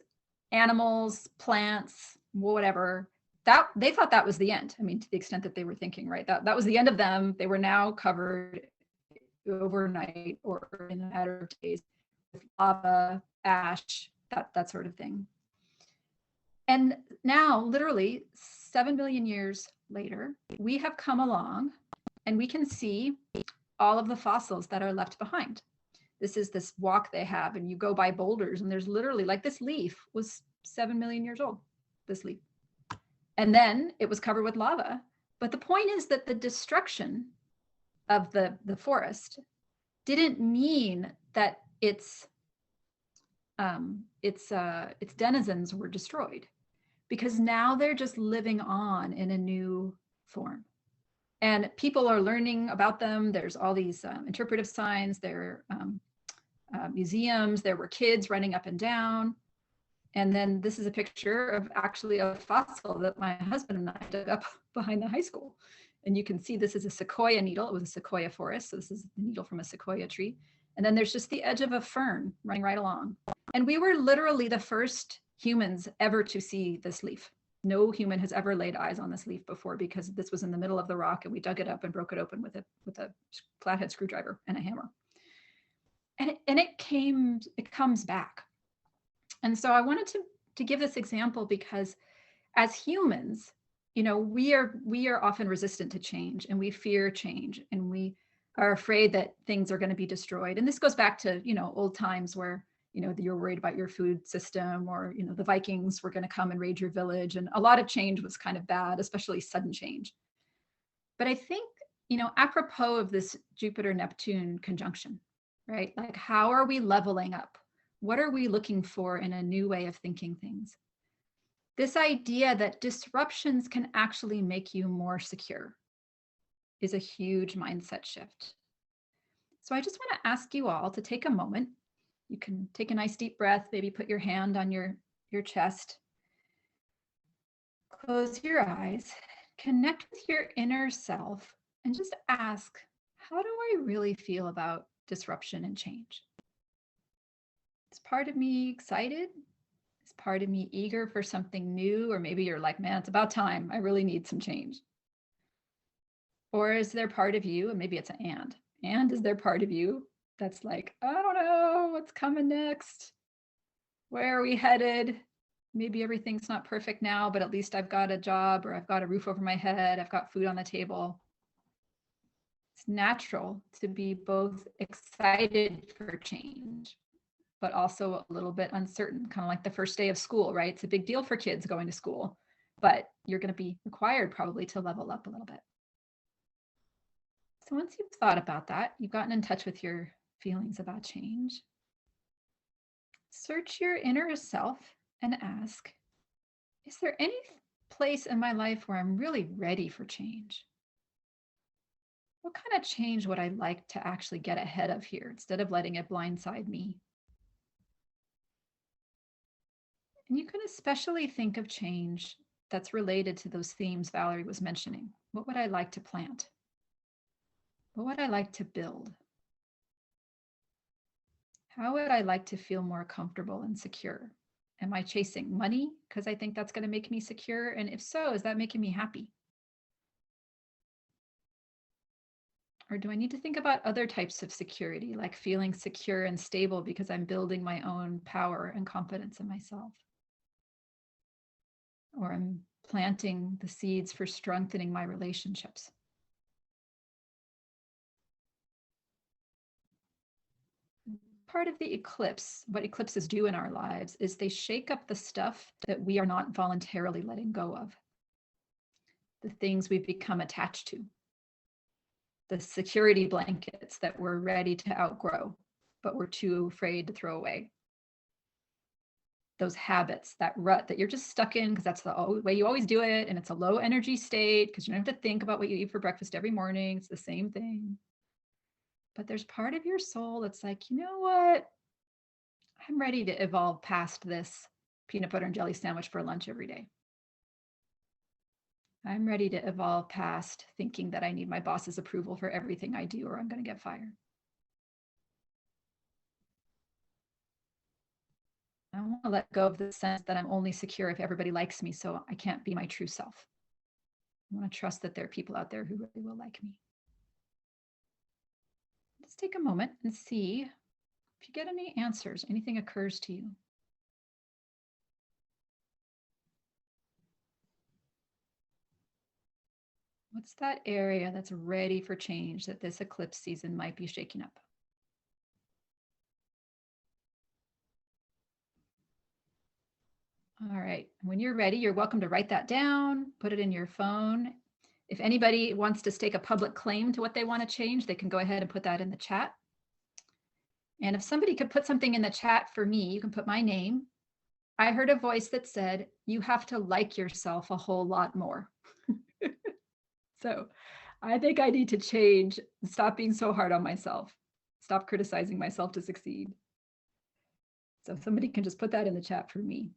animals, plants, whatever, that they thought that was the end. I mean, to the extent that they were thinking, right? That was the end of them. They were now covered overnight or in a matter of days with lava, ash, that sort of thing. And now, literally 7 million years later, we have come along and we can see all of the fossils that are left behind. This is this walk they have, and you go by boulders, and there's literally, like, this leaf was 7 million years old, this leaf. And then it was covered with lava. But the point is that the destruction of the forest didn't mean that its denizens were destroyed, because now they're just living on in a new form. And people are learning about them. There's all these interpretive signs. There are museums. There were kids running up and down. And then this is a picture of actually a fossil that my husband and I dug up behind the high school. And you can see this is a sequoia needle. It was a sequoia forest. So this is the needle from a sequoia tree. And then there's just the edge of a fern running right along. And we were literally the first humans ever to see this leaf. No human has ever laid eyes on this leaf before, because this was in the middle of the rock and we dug it up and broke it open with a flathead screwdriver and a hammer. And it comes back. And so I wanted to give this example because as humans, you know, we are often resistant to change, and we fear change, and we are afraid that things are going to be destroyed. And this goes back to, you know, old times where, you know, you're worried about your food system, or, you know, the Vikings were going to come and raid your village. And a lot of change was kind of bad, especially sudden change. But I think, you know, apropos of this Jupiter-Neptune conjunction, right? Like, how are we leveling up? What are we looking for in a new way of thinking things? This idea that disruptions can actually make you more secure is a huge mindset shift. So I just want to ask you all to take a moment. You can take a nice deep breath, maybe put your hand on your chest. Close your eyes, connect with your inner self, and just ask, how do I really feel about disruption and change? Is part of me excited? Is part of me eager for something new? Or maybe you're like, man, it's about time. I really need some change. Or is there part of you, and maybe it's an and is there part of you that's like, I don't know what's coming next? Where are we headed? Maybe everything's not perfect now, but at least I've got a job, or I've got a roof over my head. I've got food on the table. It's natural to be both excited for change, but also a little bit uncertain, kind of like the first day of school, right? It's a big deal for kids going to school, but you're going to be required probably to level up a little bit. So once you've thought about that, you've gotten in touch with your feelings about change, search your inner self and ask, is there any place in my life where I'm really ready for change? What kind of change would I like to actually get ahead of here instead of letting it blindside me? And you can especially think of change that's related to those themes Valorie was mentioning. What would I like to plant? What would I like to build? How would I like to feel more comfortable and secure? Am I chasing money because I think that's going to make me secure? And if so, is that making me happy? Or do I need to think about other types of security, like feeling secure and stable because I'm building my own power and confidence in myself? Or I'm planting the seeds for strengthening my relationships? Part of the eclipse, what eclipses do in our lives, is they shake up the stuff that we are not voluntarily letting go of. The things we've become attached to. The security blankets that we're ready to outgrow, but we're too afraid to throw away. Those habits, that rut that you're just stuck in because that's the way you always do it. And it's a low energy state because you don't have to think about what you eat for breakfast every morning. It's the same thing. But there's part of your soul that's like, you know what? I'm ready to evolve past this peanut butter and jelly sandwich for lunch every day. I'm ready to evolve past thinking that I need my boss's approval for everything I do or I'm going to get fired. I want to let go of the sense that I'm only secure if everybody likes me, so I can't be my true self. I want to trust that there are people out there who really will like me. Just take a moment and see if you get any answers, anything occurs to you. What's that area that's ready for change that this eclipse season might be shaking up? All right, when you're ready, you're welcome to write that down, put it in your phone. If anybody wants to stake a public claim to what they want to change, they can go ahead and put that in the chat. And if somebody could put something in the chat for me, you can put my name. I heard a voice that said, you have to like yourself a whole lot more. So I think I need to change, stop being so hard on myself, stop criticizing myself to succeed. So if somebody can just put that in the chat for me.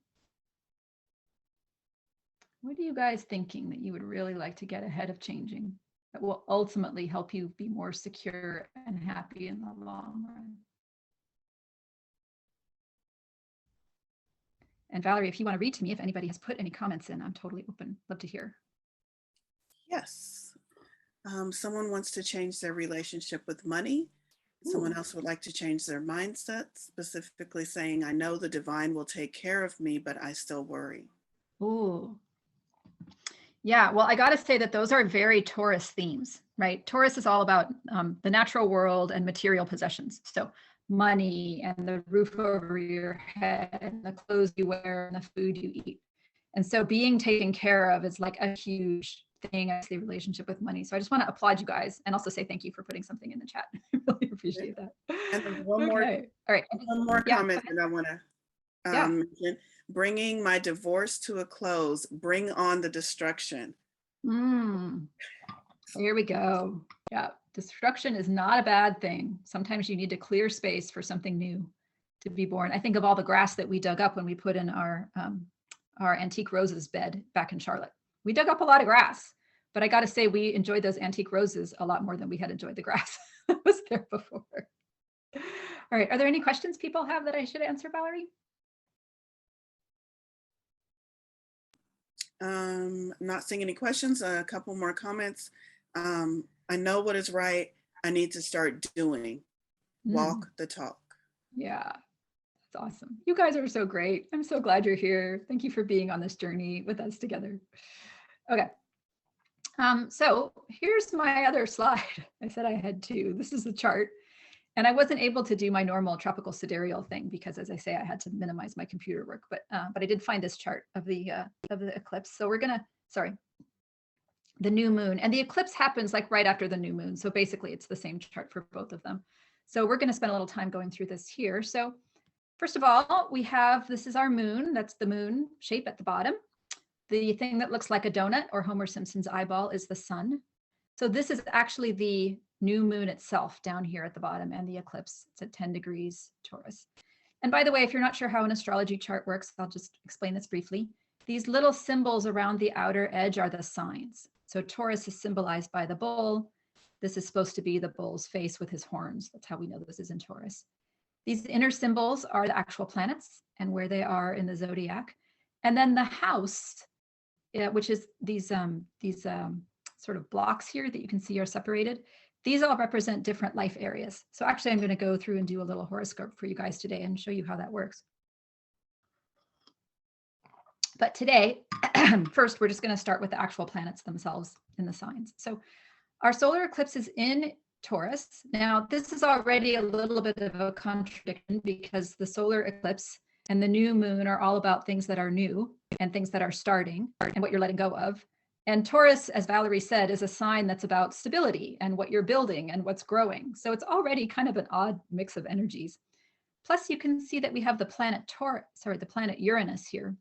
What are you guys thinking that you would really like to get ahead of changing that will ultimately help you be more secure and happy in the long run? And Valorie, if you want to read to me, if anybody has put any comments in, I'm totally open. Love to hear. Yes. Someone wants to change their relationship with money. Someone Ooh. else would like to change their mindset, specifically saying, I know the divine will take care of me, but I still worry. Ooh. Yeah, well, I got to say that those are very Taurus themes, right? Taurus is all about the natural world and material possessions. So money and the roof over your head and the clothes you wear and the food you eat. And so being taken care of is like a huge thing as the relationship with money. So I just want to applaud you guys and also say thank you for putting something in the chat. I really appreciate that. And there's one Okay. All right. more Yeah, comment that I want to mention. Bringing my divorce to a close, bring on the destruction. Here we go. Yeah, destruction is not a bad thing. Sometimes you need to clear space for something new to be born. I think of all the grass that we dug up when we put in our antique roses bed back in Charlotte. We dug up a lot of grass, but I got to say we enjoyed those antique roses a lot more than we had enjoyed the grass that was there before. All right, are there any questions people have that I should answer, Valorie? Not seeing any questions. A couple more comments. I know what is right. I need to start doing. Walk the talk. Yeah, that's awesome. You guys are so great. I'm so glad you're here. Thank you for being on this journey with us together. Okay. So here's my other slide. I said I had two. This is the chart. And I wasn't able to do my normal tropical sidereal thing because, as I say, I had to minimize my computer work. But I did find this chart of the eclipse. So we're gonna, the new moon, and the eclipse happens like right after the new moon. So basically, it's the same chart for both of them. So we're gonna spend a little time going through this here. So first of all, we have, this is our moon. That's the moon shape at the bottom. The thing that looks like a donut or Homer Simpson's eyeball is the sun. So this is actually the new moon itself down here at the bottom, and the eclipse. It's at 10 degrees Taurus. And by the way, if you're not sure how an astrology chart works, I'll just explain this briefly. These little symbols around the outer edge are the signs. So Taurus is symbolized by the bull. This is supposed to be the bull's face with his horns. That's how we know this is in Taurus. These inner symbols are the actual planets and where they are in the zodiac. And then the house, which is these sort of blocks here that you can see are separated. These all represent different life areas. So actually, I'm going to go through and do a little horoscope for you guys today and show you how that works. But today, first, we're just going to start with the actual planets themselves in the signs. So our solar eclipse is in Taurus. Now, this is already a little bit of a contradiction because the solar eclipse and the new moon are all about things that are new and things that are starting and what you're letting go of. And Taurus, as Valorie said, is a sign that's about stability and what you're building and what's growing. So it's already kind of an odd mix of energies. Plus, you can see that we have the planet the planet Uranus here,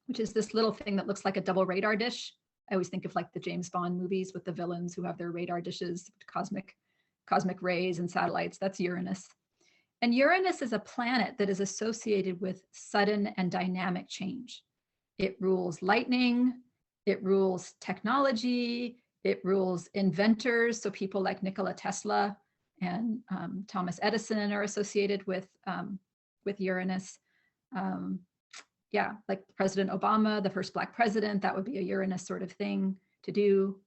which is this little thing that looks like a double radar dish. I always think of like the James Bond movies with the villains who have their radar dishes, cosmic rays and satellites. That's Uranus. And Uranus is a planet that is associated with sudden and dynamic change. It rules lightning. It rules technology, it rules inventors. So people like Nikola Tesla and Thomas Edison are associated with Uranus. Like President Obama, the first Black president, that would be a Uranus sort of thing to do.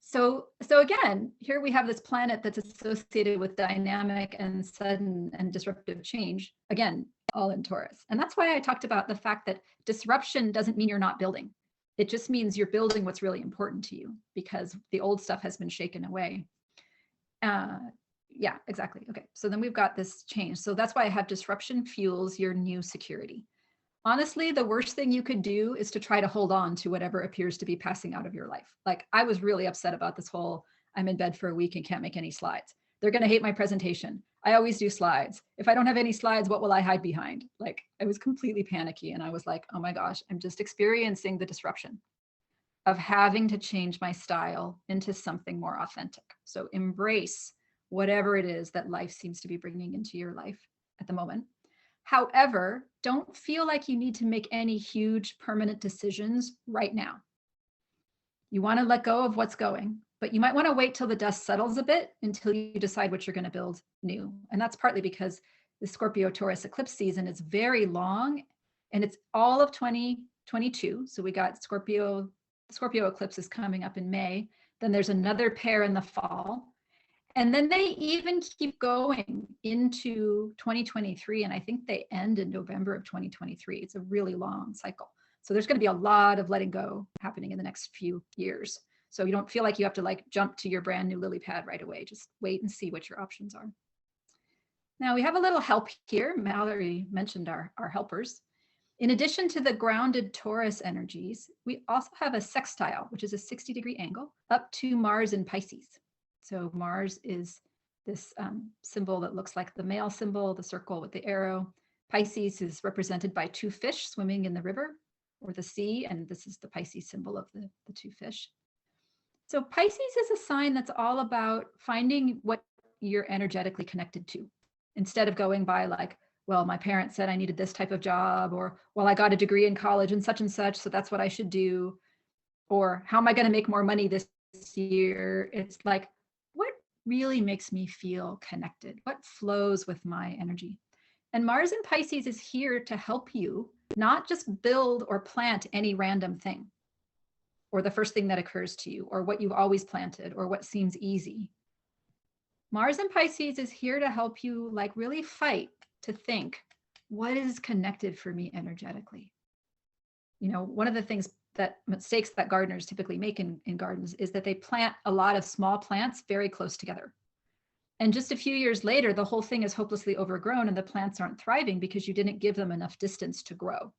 So again, here we have this planet that's associated with dynamic and sudden and disruptive change, again, all in Taurus. And that's why I talked about the fact that disruption doesn't mean you're not building. It just means you're building what's really important to you because the old stuff has been shaken away. Yeah, exactly. Okay, so then we've got this change. So that's why I have disruption fuels your new security. Honestly, the worst thing you could do is to try to hold on to whatever appears to be passing out of your life. Like I was really upset about this whole, I'm in bed for a week and can't make any slides. They're going to hate my presentation. I always do slides. If I don't have any slides, what will I hide behind? Like I was completely panicky and I was like, oh my gosh, I'm just experiencing the disruption of having to change my style into something more authentic. So embrace whatever it is that life seems to be bringing into your life at the moment. However, don't feel like you need to make any huge permanent decisions right now. You want to let go of what's going, but you might want to wait till the dust settles a bit until you decide what you're going to build new. And that's partly because the Scorpio Taurus eclipse season is very long And it's all of 2022. So we got Scorpio eclipse is coming up in May. Then there's another pair in the fall. And then they even keep going into 2023. And I think they end in November of 2023. It's a really long cycle. So there's going to be a lot of letting go happening in the next few years. So you don't feel like you have to like jump to your brand new lily pad right away. Just wait and see what your options are. Now we have a little help here. Valorie mentioned our helpers. In addition to the grounded Taurus energies, we also have a sextile, which is a 60-degree angle up to Mars in Pisces. So Mars is this symbol that looks like the male symbol, the circle with the arrow. Pisces is represented by two fish swimming in the river or the sea, and this is the Pisces symbol of the two fish. So Pisces is a sign that's all about finding what you're energetically connected to, instead of going by like, well, my parents said I needed this type of job, or, well, I got a degree in college and such, so that's what I should do. Or how am I going to make more money this year? It's like, what really makes me feel connected? What flows with my energy? And Mars in Pisces is here to help you not just build or plant any random thing, or the first thing that occurs to you, or what you've always planted, or what seems easy. Mars in Pisces is here to help you like really fight to think, what is connected for me energetically? You know, one of the mistakes that gardeners typically make in gardens is that they plant a lot of small plants very close together. And just a few years later, the whole thing is hopelessly overgrown and the plants aren't thriving because you didn't give them enough distance to grow.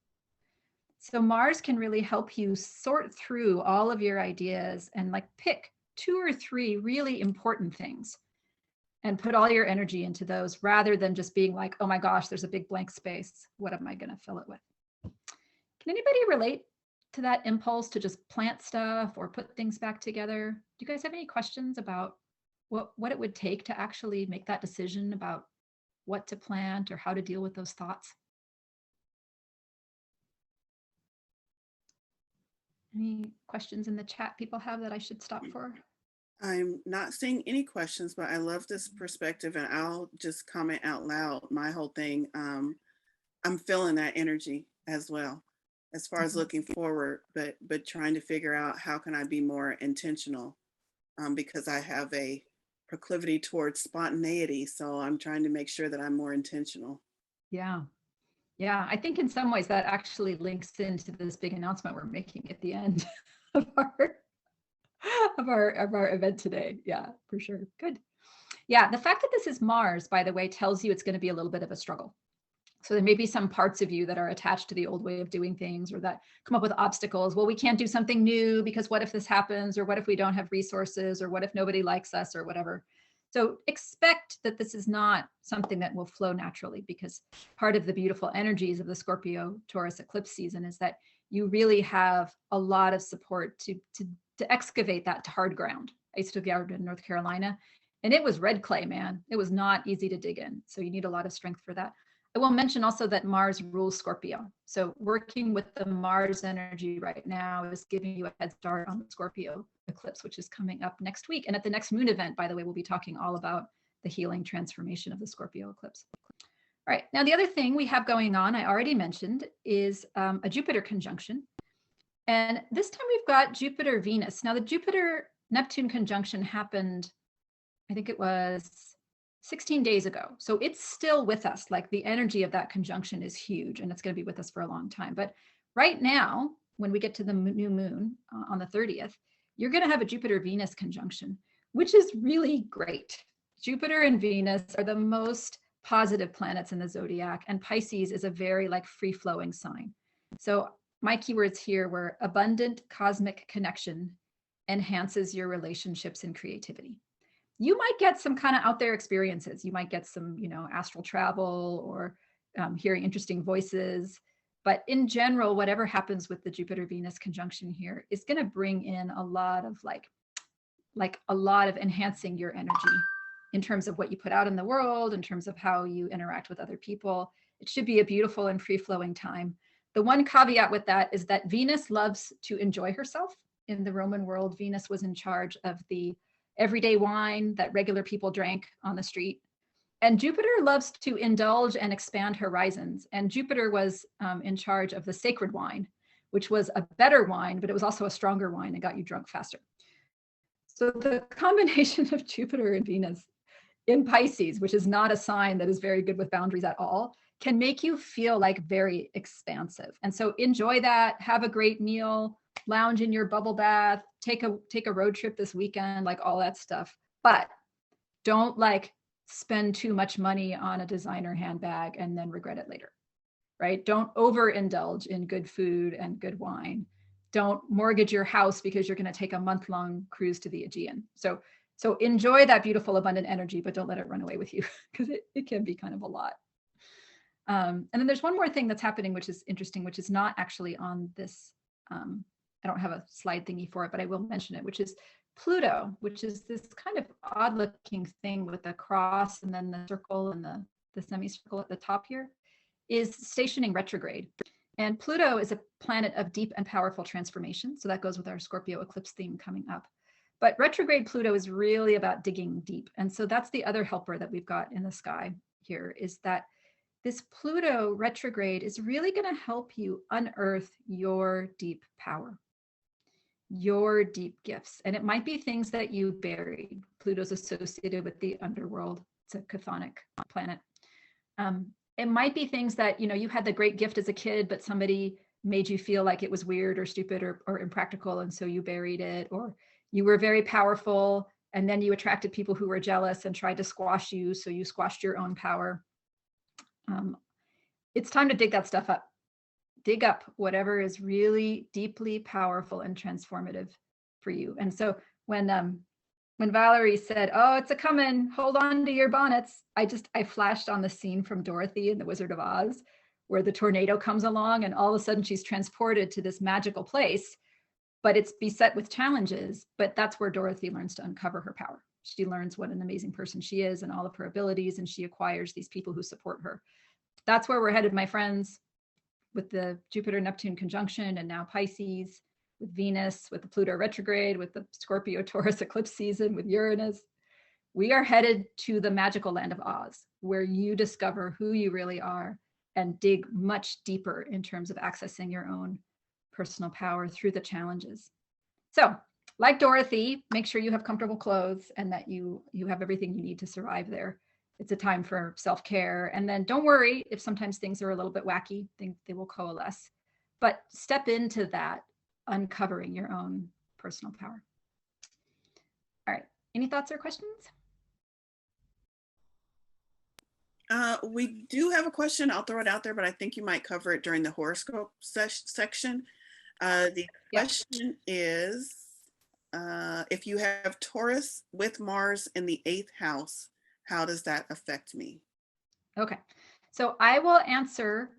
So Mars can really help you sort through all of your ideas and like pick 2 or 3 really important things and put all your energy into those, rather than just being like, oh my gosh, there's a big blank space. What am I going to fill it with? Can anybody relate to that impulse to just plant stuff or put things back together? Do you guys have any questions about what it would take to actually make that decision about what to plant or how to deal with those thoughts? Any questions in the chat people have that I should stop for? I'm not seeing any questions, but I love this perspective, and I'll just comment out loud. My whole thing, I'm feeling that energy as well, as far as looking forward, but trying to figure out how can I be more intentional, because I have a proclivity towards spontaneity. So I'm trying to make sure that I'm more intentional. Yeah. Yeah, I think in some ways that actually links into this big announcement we're making at the end of our event today. Yeah, for sure. Good. Yeah, the fact that this is Mars, by the way, tells you it's going to be a little bit of a struggle. So there may be some parts of you that are attached to the old way of doing things, or that come up with obstacles. Well, we can't do something new because what if this happens, or what if we don't have resources, or what if nobody likes us, or whatever. So expect that this is not something that will flow naturally, because part of the beautiful energies of the Scorpio Taurus eclipse season is that you really have a lot of support to excavate that to hard ground. I used to go to North Carolina, and it was red clay, man. It was not easy to dig in. So you need a lot of strength for that. I will mention also that Mars rules Scorpio. So working with the Mars energy right now is giving you a head start on the Scorpio eclipse, which is coming up next week. And at the next moon event, by the way, we'll be talking all about the healing transformation of the Scorpio eclipse. All right, now the other thing we have going on, I already mentioned, is a Jupiter conjunction. And this time we've got Jupiter-Venus. Now the Jupiter-Neptune conjunction happened, I think it was 16 days ago. So it's still with us. Like the energy of that conjunction is huge, and it's going to be with us for a long time. But right now, when we get to the new moon on the 30th, you're going to have a Jupiter-Venus conjunction, which is really great. Jupiter and Venus are the most positive planets in the zodiac, and Pisces is a very like free-flowing sign. So my keywords here were abundant cosmic connection enhances your relationships and creativity. You might get some kind of out there experiences. You might get some, astral travel, or hearing interesting voices. But in general, whatever happens with the Jupiter-Venus conjunction here is going to bring in a lot of a lot of enhancing your energy in terms of what you put out in the world, in terms of how you interact with other people. It should be a beautiful and free-flowing time. The one caveat with that is that Venus loves to enjoy herself. In the Roman world, Venus was in charge of the everyday wine that regular people drank on the street. And Jupiter loves to indulge and expand horizons. And Jupiter was in charge of the sacred wine, which was a better wine, but it was also a stronger wine and got you drunk faster. So the combination of Jupiter and Venus in Pisces, which is not a sign that is very good with boundaries at all, can make you feel like very expansive. And so enjoy that, have a great meal, lounge in your bubble bath, take a road trip this weekend, like all that stuff. But don't like spend too much money on a designer handbag and then regret it later, right? Don't overindulge in good food and good wine. Don't mortgage your house because you're going to take a month-long cruise to the Aegean. So enjoy that beautiful, abundant energy, but don't let it run away with you because it can be kind of a lot. And then there's one more thing that's happening, which is interesting, which is not actually on this. I don't have a slide thingy for it, but I will mention it, which is Pluto, which is this kind of odd looking thing with the cross and then the circle and the semicircle at the top here, is stationing retrograde. And Pluto is a planet of deep and powerful transformation. So that goes with our Scorpio eclipse theme coming up. But retrograde Pluto is really about digging deep. And so that's the other helper that we've got in the sky here, is that this Pluto retrograde is really going to help you unearth your deep power, your deep gifts. And it might be things that you buried. Pluto's associated with the underworld. It's a chthonic planet. It might be things that, you had the great gift as a kid, but somebody made you feel like it was weird or stupid or impractical. And so you buried it. Or you were very powerful and then you attracted people who were jealous and tried to squash you. So you squashed your own power. It's time to dig that stuff up. Dig up whatever is really deeply powerful and transformative for you. And so when Valorie said, "Oh, it's a coming, hold on to your bonnets," I flashed on the scene from Dorothy in The Wizard of Oz, where the tornado comes along and all of a sudden she's transported to this magical place, but it's beset with challenges. But that's where Dorothy learns to uncover her power. She learns what an amazing person she is and all of her abilities, and she acquires these people who support her. That's where we're headed, my friends, with the Jupiter-Neptune conjunction, and now Pisces, with Venus, with the Pluto retrograde, with the Scorpio-Taurus eclipse season, with Uranus. We are headed to the magical land of Oz, where you discover who you really are and dig much deeper in terms of accessing your own personal power through the challenges. So, like Dorothy, make sure you have comfortable clothes and that you have everything you need to survive there. It's a time for self-care. And then don't worry if sometimes things are a little bit wacky, they will coalesce. But step into that, uncovering your own personal power. All right, any thoughts or questions? We do have a question. I'll throw it out there, but I think you might cover it during the horoscope section. The question is, if you have Taurus with Mars in the 8th house, how does that affect me? Okay, so I will answer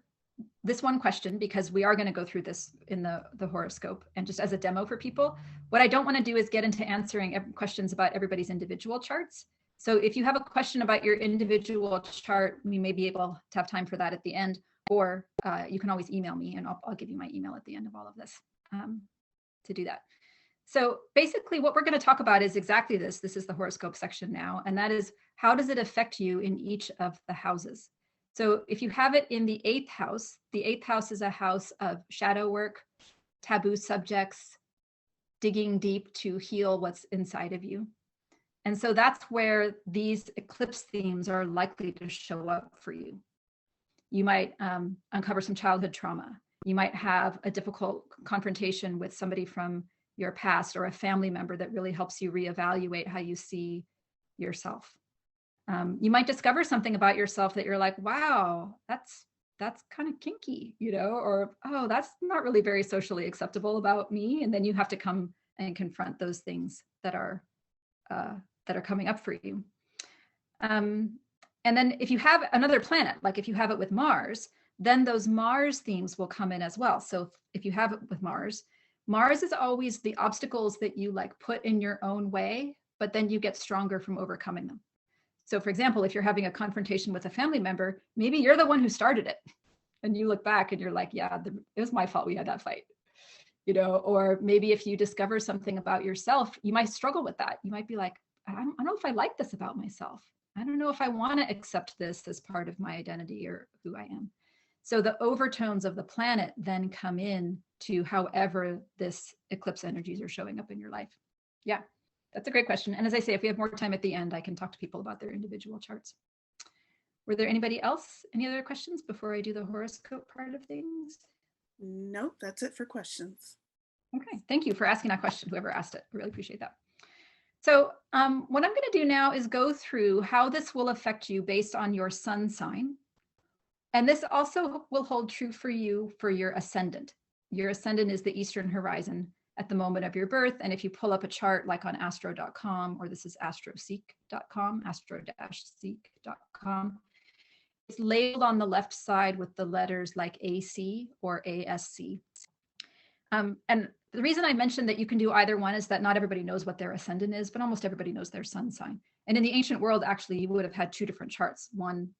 this one question because we are going to go through this in the horoscope and just as a demo for people. What I don't want to do is get into answering questions about everybody's individual charts. So if you have a question about your individual chart, we may be able to have time for that at the end, or you can always email me and I'll give you my email at the end of all of this to do that. So basically what we're going to talk about is exactly this. This is the horoscope section now, and that is, how does it affect you in each of the houses? So if you have it in the 8th house, the 8th house is a house of shadow work, taboo subjects, digging deep to heal what's inside of you. And so that's where these eclipse themes are likely to show up for you. You might uncover some childhood trauma. You might have a difficult confrontation with somebody from your past or a family member that really helps you reevaluate how you see yourself. You might discover something about yourself that you're like, wow, that's kind of kinky, or, oh, that's not really very socially acceptable about me. And then you have to come and confront those things that are coming up for you. And then if you have another planet, like if you have it with Mars, then those Mars themes will come in as well. So if you have it with Mars is always the obstacles that you like put in your own way, but then you get stronger from overcoming them. So for example, if you're having a confrontation with a family member, maybe you're the one who started it. And you look back and you're like, yeah, it was my fault we had that fight. Or maybe if you discover something about yourself, you might struggle with that. You might be like, I don't know if I like this about myself. I don't know if I want to accept this as part of my identity or who I am. So the overtones of the planet then come in to however this eclipse energies are showing up in your life. Yeah, that's a great question. And as I say, if we have more time at the end, I can talk to people about their individual charts. Were there anybody else? Any other questions before I do the horoscope part of things? Nope, that's it for questions. Okay, thank you for asking that question, whoever asked it. I really appreciate that. So what I'm going to do now is go through how this will affect you based on your sun sign. And this also will hold true for you for your ascendant. Your ascendant is the Eastern horizon at the moment of your birth. And if you pull up a chart like on astro.com, or this is astroseek.com, astro-seek.com, it's labeled on the left side with the letters like AC or ASC. And the reason I mentioned that you can do either one is that not everybody knows what their ascendant is, but almost everybody knows their sun sign. And in the ancient world, actually, you would have had two different charts, one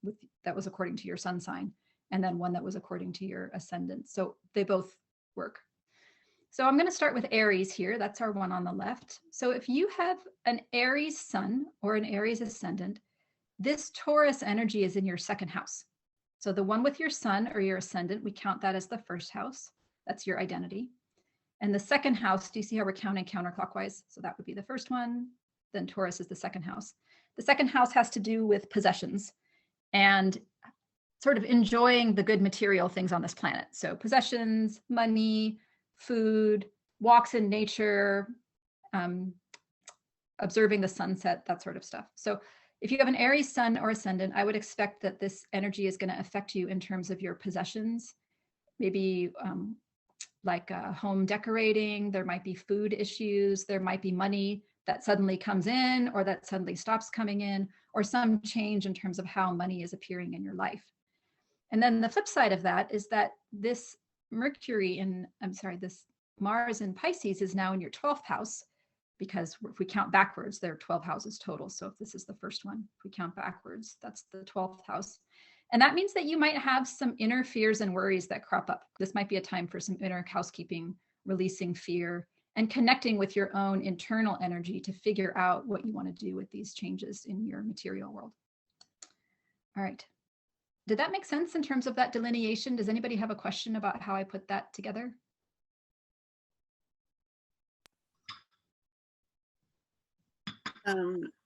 that was according to your sun sign, and then one that was according to your ascendant. So they both work. So I'm going to start with Aries here. That's our one on the left. So if you have an Aries sun or an Aries ascendant, this Taurus energy is in your second house. So the one with your sun or your ascendant, we count that as the first house. That's your identity. And the second house, do you see how we're counting counterclockwise? So that would be the first one. Then Taurus is the second house. The second house has to do with possessions and sort of enjoying the good material things on this planet. So possessions, money, food, walks in nature, observing the sunset, that sort of stuff. So if you have an Aries sun or ascendant, I would expect that this energy is going to affect you in terms of your possessions, maybe like home decorating. There might be food issues. There might be money that suddenly comes in or that suddenly stops coming in, or some change in terms of how money is appearing in your life. And then the flip side of that is that this this Mars in Pisces is now in your 12th house, because if we count backwards, there are 12 houses total. So if this is the first one, if we count backwards, that's the 12th house. And that means that you might have some inner fears and worries that crop up. This might be a time for some inner housekeeping, releasing fear, and connecting with your own internal energy to figure out what you want to do with these changes in your material world. All right. Did that make sense in terms of that delineation? Does anybody have a question about how I put that together?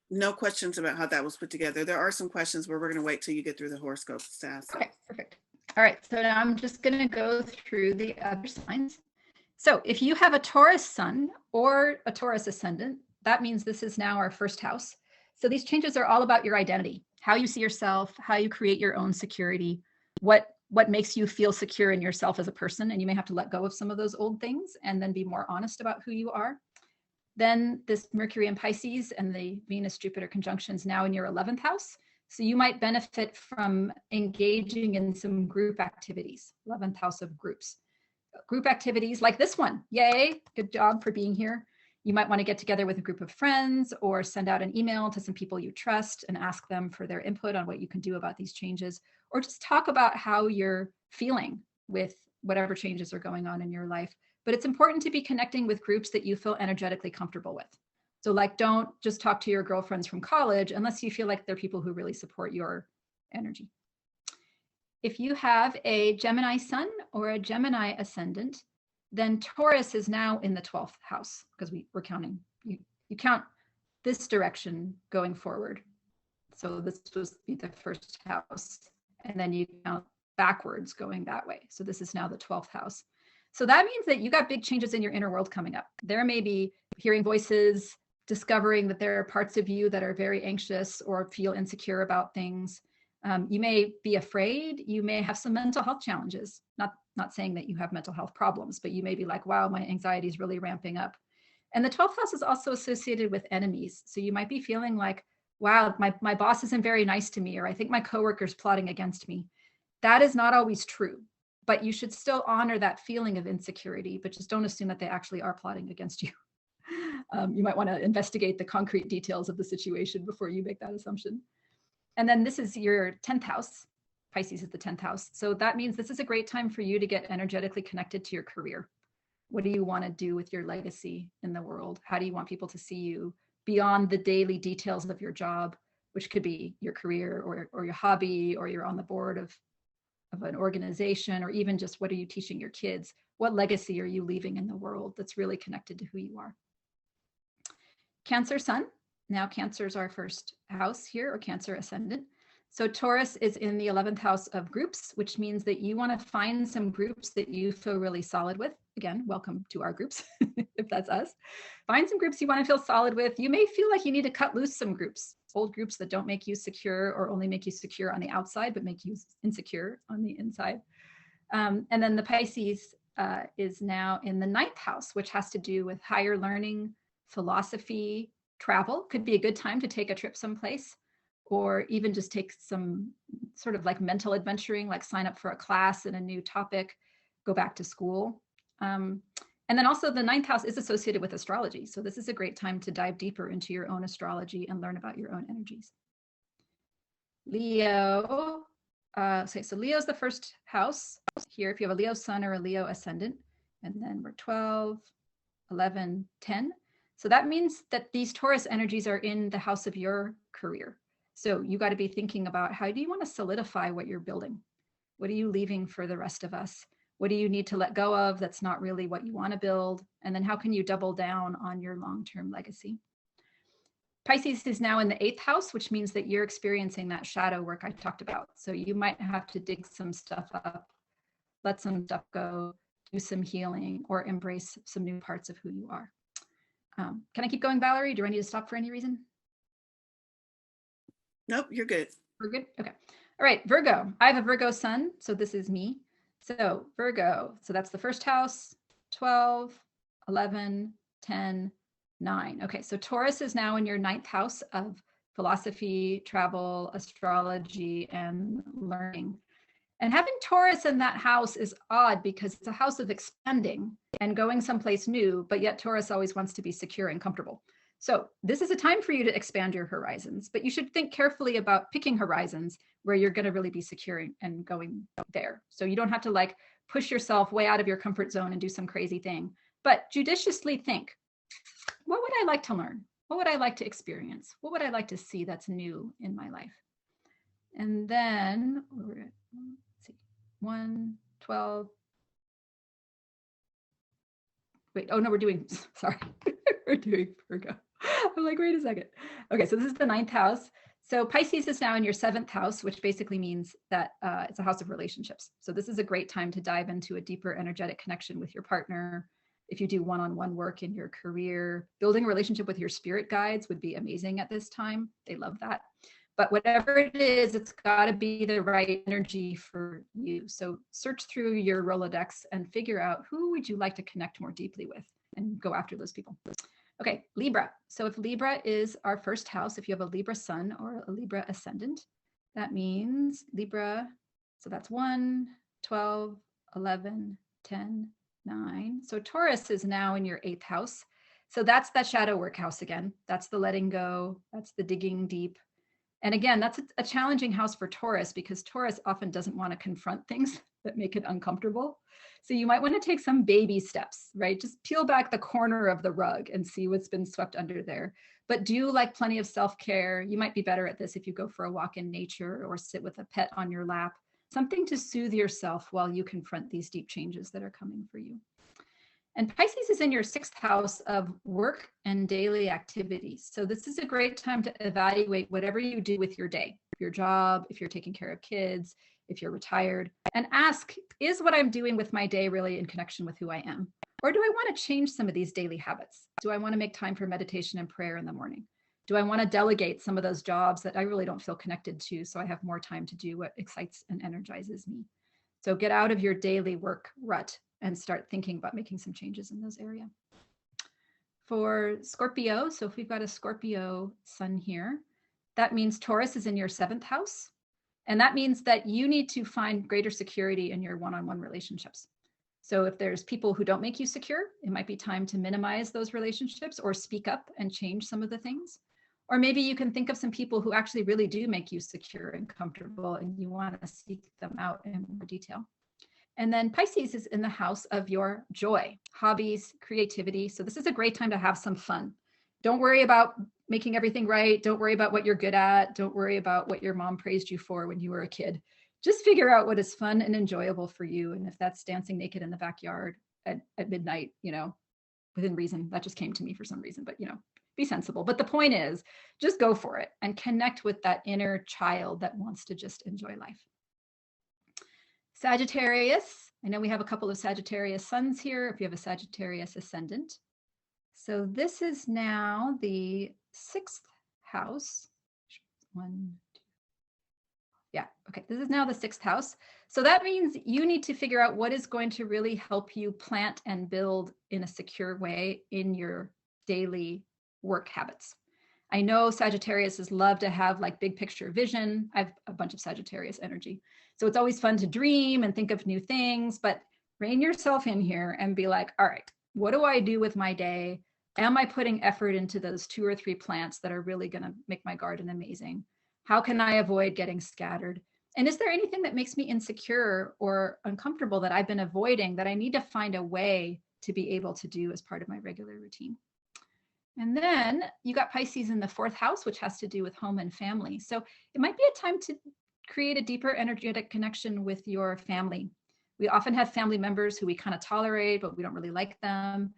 No questions about how that was put together. There are some questions where we're going to wait till you get through the horoscope stats. Okay, perfect. All right, so now I'm just going to go through the other signs. So if you have a Taurus sun or a Taurus ascendant, that means this is now our first house. So these changes are all about your identity, how you see yourself, how you create your own security, what makes you feel secure in yourself as a person. And you may have to let go of some of those old things and then be more honest about who you are. Then this Mercury in Pisces and the Venus-Jupiter conjunctions now in your 11th house. So you might benefit from engaging in some group activities, 11th house of groups. Group activities like this one. Yay, good job for being here. You might want to get together with a group of friends or send out an email to some people you trust and ask them for their input on what you can do about these changes, or just talk about how you're feeling with whatever changes are going on in your life. But it's important to be connecting with groups that you feel energetically comfortable with. So like, don't just talk to your girlfriends from college unless you feel like they're people who really support your energy. If you have a Gemini sun or a Gemini ascendant, then Taurus is now in the 12th house, because we're counting, you count this direction going forward. So this was the first house, and then you count backwards going that way. So this is now the 12th house. So that means that you got big changes in your inner world coming up. There may be hearing voices, discovering that there are parts of you that are very anxious or feel insecure about things. You may be afraid. You may have some mental health challenges. Not saying that you have mental health problems, but you may be like, wow, my anxiety is really ramping up. And the 12th house is also associated with enemies. So you might be feeling like, wow, my boss isn't very nice to me, or I think my coworker's plotting against me. That is not always true, but you should still honor that feeling of insecurity, but just don't assume that they actually are plotting against you. You might want to investigate the concrete details of the situation before you make that assumption. And then this is your 10th house. Pisces is the 10th house. So that means this is a great time for you to get energetically connected to your career. What do you want to do with your legacy in the world? How do you want people to see you beyond the daily details of your job? which could be your career or your hobby, or you're on the board of an organization, or even just what are you teaching your kids? What legacy are you leaving in the world that's really connected to who you are? Cancer Sun. Now Cancer is our first house here, or Cancer ascendant. So Taurus is in the 11th house of groups, which means that you want to find some groups that you feel really solid with. Again, welcome to our groups, if that's us. Find some groups you want to feel solid with. You may feel like you need to cut loose some groups, old groups that don't make you secure, or only make you secure on the outside, but make you insecure on the inside. And then the Pisces is now in the 9th house, which has to do with higher learning, philosophy, travel. Could be a good time to take a trip someplace, or even just take some sort of like mental adventuring, like sign up for a class in a new topic, go back to school. And then also the 9th house is associated with astrology. So this is a great time to dive deeper into your own astrology and learn about your own energies. Leo, so Leo's the first house here, if you have a Leo sun or a Leo ascendant, and then we're 12, 11, 10. So that means that these Taurus energies are in the house of your career. So you got to be thinking about, how do you want to solidify what you're building? What are you leaving for the rest of us? What do you need to let go of that's not really what you want to build? And then how can you double down on your long-term legacy? Pisces is now in the 8th house, which means that you're experiencing that shadow work I talked about. So you might have to dig some stuff up, let some stuff go, do some healing, or embrace some new parts of who you are. Can I keep going, Valorie? Do I need to stop for any reason? Nope, you're good. We're good? Okay. All right, Virgo. I have a Virgo sun, so this is me. So Virgo, so that's the first house, 12, 11, 10, 9. Okay, so Taurus is now in your 9th house of philosophy, travel, astrology, and learning. And having Taurus in that house is odd because it's a house of expanding and going someplace new, but yet Taurus always wants to be secure and comfortable. So this is a time for you to expand your horizons, but you should think carefully about picking horizons where you're going to really be secure and going there. So you don't have to like push yourself way out of your comfort zone and do some crazy thing, but judiciously think, what would I like to learn? What would I like to experience? What would I like to see that's new in my life? And then let's see, 1, 12. Wait, oh no, we're doing, sorry, we're doing Virgo. I'm like, wait a second. Okay, so this is the 9th house. So Pisces is now in your 7th house, which basically means that it's a house of relationships. So this is a great time to dive into a deeper energetic connection with your partner. If you do one-on-one work in your career, building a relationship with your spirit guides would be amazing at this time. They love that. But whatever it is, it's got to be the right energy for you. So search through your Rolodex and figure out, who would you like to connect more deeply with, and go after those people. Okay, Libra. So if Libra is our first house, if you have a Libra sun or a Libra ascendant, that means Libra, so that's 1, 12, 11, 10, 9. So Taurus is now in your 8th house. So that's that shadow work house again. That's the letting go. That's the digging deep. And again, that's a challenging house for Taurus, because Taurus often doesn't want to confront things that make it uncomfortable. So you might want to take some baby steps, right? Just peel back the corner of the rug and see what's been swept under there. But do like plenty of self-care. You might be better at this if you go for a walk in nature or sit with a pet on your lap, something to soothe yourself while you confront these deep changes that are coming for you. And Pisces is in your 6th house of work and daily activities. So this is a great time to evaluate whatever you do with your day, your job, if you're taking care of kids, if you're retired, and ask, is what I'm doing with my day really in connection with who I am? Or do I want to change some of these daily habits? Do I want to make time for meditation and prayer in the morning? Do I want to delegate some of those jobs that I really don't feel connected to, so I have more time to do what excites and energizes me? So get out of your daily work rut and start thinking about making some changes in those areas. For Scorpio, so if we've got a Scorpio sun here, that means Taurus is in your 7th house. And that means that you need to find greater security in your one-on-one relationships. So if there's people who don't make you secure, it might be time to minimize those relationships or speak up and change some of the things. Or maybe you can think of some people who actually really do make you secure and comfortable, and you want to seek them out in more detail. And then Pisces is in the house of your joy, hobbies, creativity. So this is a great time to have some fun. Don't worry about making everything right. Don't worry about what you're good at. Don't worry about what your mom praised you for when you were a kid. Just figure out what is fun and enjoyable for you. And if that's dancing naked in the backyard at midnight, you know, within reason, that just came to me for some reason, but, you know, be sensible. But the point is, just go for it and connect with that inner child that wants to just enjoy life. Sagittarius, I know we have a couple of Sagittarius suns here, if you have a Sagittarius ascendant. So this is now the 6th house. Okay, this is now the 6th house. So that means you need to figure out what is going to really help you plant and build in a secure way in your daily work habits. I know Sagittarius love to have like big picture vision. I have a bunch of Sagittarius energy. So it's always fun to dream and think of new things, but rein yourself in here and be like, all right, what do I do with my day? Am I putting effort into those 2 or 3 plants that are really going to make my garden amazing? How can I avoid getting scattered? And is there anything that makes me insecure or uncomfortable that I've been avoiding that I need to find a way to be able to do as part of my regular routine? And then you got Pisces in the 4th house, which has to do with home and family. So it might be a time to create a deeper energetic connection with your family. We often have family members who we kind of tolerate, but we don't really like them.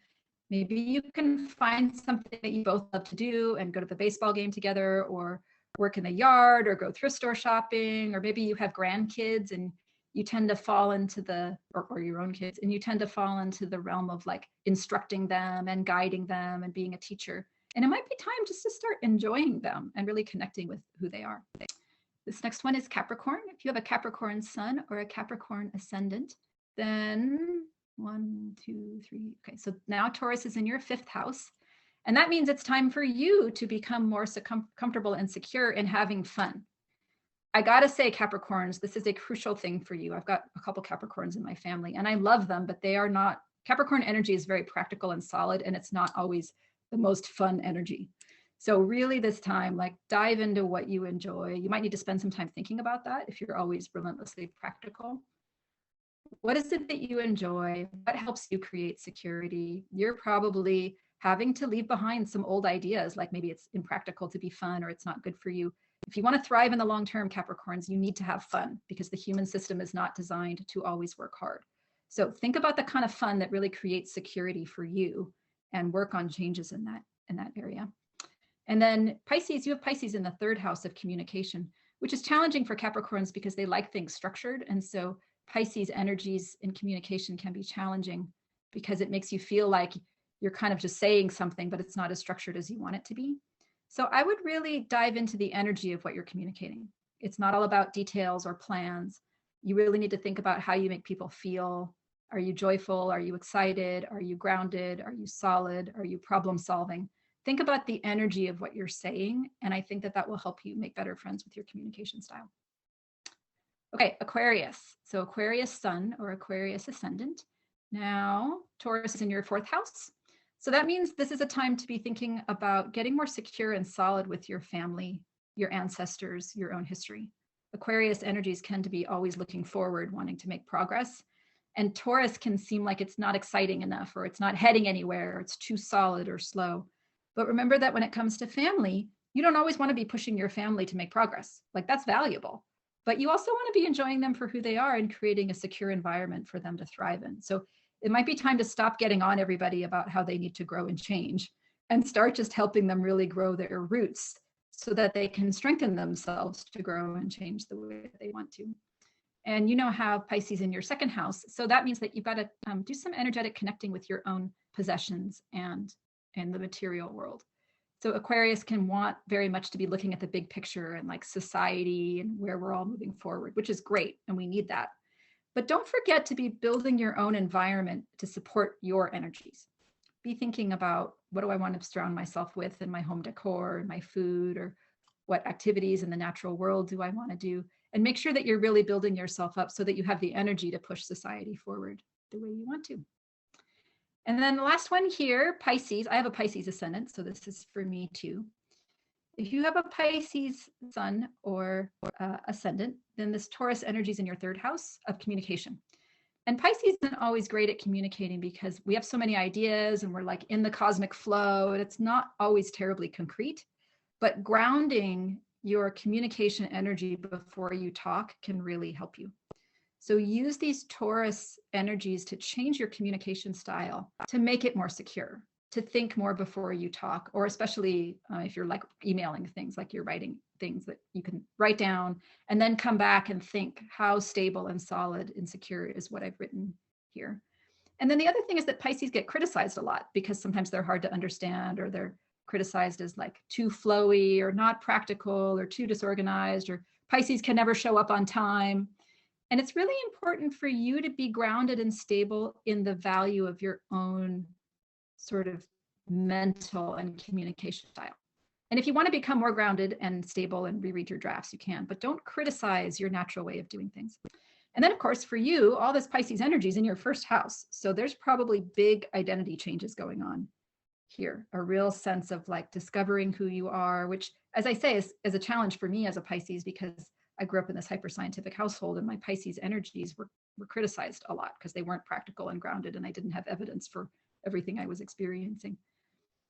Maybe you can find something that you both love to do and go to the baseball game together, or work in the yard, or go thrift store shopping, or maybe you have grandkids and you tend to fall into the, or your own kids, and you tend to fall into the realm of like instructing them and guiding them and being a teacher. And it might be time just to start enjoying them and really connecting with who they are. This next one is Capricorn. If you have a Capricorn sun or a Capricorn ascendant, then 1, 2, 3. Okay, so now Taurus is in your 5th house. And that means it's time for you to become more comfortable and secure in having fun. I gotta say, Capricorns, this is a crucial thing for you. I've got a couple Capricorns in my family and I love them, but they are not, Capricorn energy is very practical and solid, and it's not always the most fun energy. So really this time, like dive into what you enjoy. You might need to spend some time thinking about that if you're always relentlessly practical. What is it that you enjoy? What helps you create security? You're probably having to leave behind some old ideas, like maybe it's impractical to be fun or it's not good for you. If you want to thrive in the long term, Capricorns, you need to have fun, because the human system is not designed to always work hard. So think about the kind of fun that really creates security for you and work on changes in that area. And then Pisces, you have Pisces in the 3rd house of communication, which is challenging for Capricorns because they like things structured. And so Pisces energies in communication can be challenging because it makes you feel like you're kind of just saying something, but it's not as structured as you want it to be. So I would really dive into the energy of what you're communicating. It's not all about details or plans. You really need to think about how you make people feel. Are you joyful? Are you excited? Are you grounded? Are you solid? Are you problem solving? Think about the energy of what you're saying. And I think that that will help you make better friends with your communication style. Okay, Aquarius. So Aquarius sun or Aquarius ascendant. Now Taurus is in your 4th house. So that means this is a time to be thinking about getting more secure and solid with your family, your ancestors, your own history. Aquarius energies tend to be always looking forward, wanting to make progress. And Taurus can seem like it's not exciting enough, or it's not heading anywhere, or it's too solid or slow. But remember that when it comes to family, you don't always want to be pushing your family to make progress. Like, that's valuable. But you also want to be enjoying them for who they are and creating a secure environment for them to thrive in. So it might be time to stop getting on everybody about how they need to grow and change, and start just helping them really grow their roots so that they can strengthen themselves to grow and change the way that they want to. And you know, have Pisces in your 2nd house. So that means that you've got to do some energetic connecting with your own possessions and the material world. So Aquarius can want very much to be looking at the big picture and like society and where we're all moving forward, which is great. And we need that. But don't forget to be building your own environment to support your energies. Be thinking about, what do I want to surround myself with in my home decor and my food, or what activities in the natural world do I want to do? And make sure that you're really building yourself up so that you have the energy to push society forward the way you want to. And then the last one here, Pisces. I have a Pisces ascendant, so this is for me too. If you have a Pisces sun or ascendant, then this Taurus energy is in your 3rd house of communication. And Pisces isn't always great at communicating because we have so many ideas and we're like in the cosmic flow, and it's not always terribly concrete. But grounding your communication energy before you talk can really help you. So use these Taurus energies to change your communication style, to make it more secure, to think more before you talk, or especially if you're like emailing things, like you're writing things that you can write down and then come back and think how stable and solid and secure is what I've written here. And then the other thing is that Pisces get criticized a lot because sometimes they're hard to understand, or they're criticized as like too flowy or not practical or too disorganized, or Pisces can never show up on time. And it's really important for you to be grounded and stable in the value of your own sort of mental and communication style. And if you want to become more grounded and stable and reread your drafts, you can, but don't criticize your natural way of doing things. And then, of course, for you, all this Pisces energy is in your first house. So there's probably big identity changes going on here, a real sense of like discovering who you are, which, as I say, is a challenge for me as a Pisces, because I grew up in this hyper scientific household and my Pisces energies were criticized a lot because they weren't practical and grounded, and I didn't have evidence for everything I was experiencing.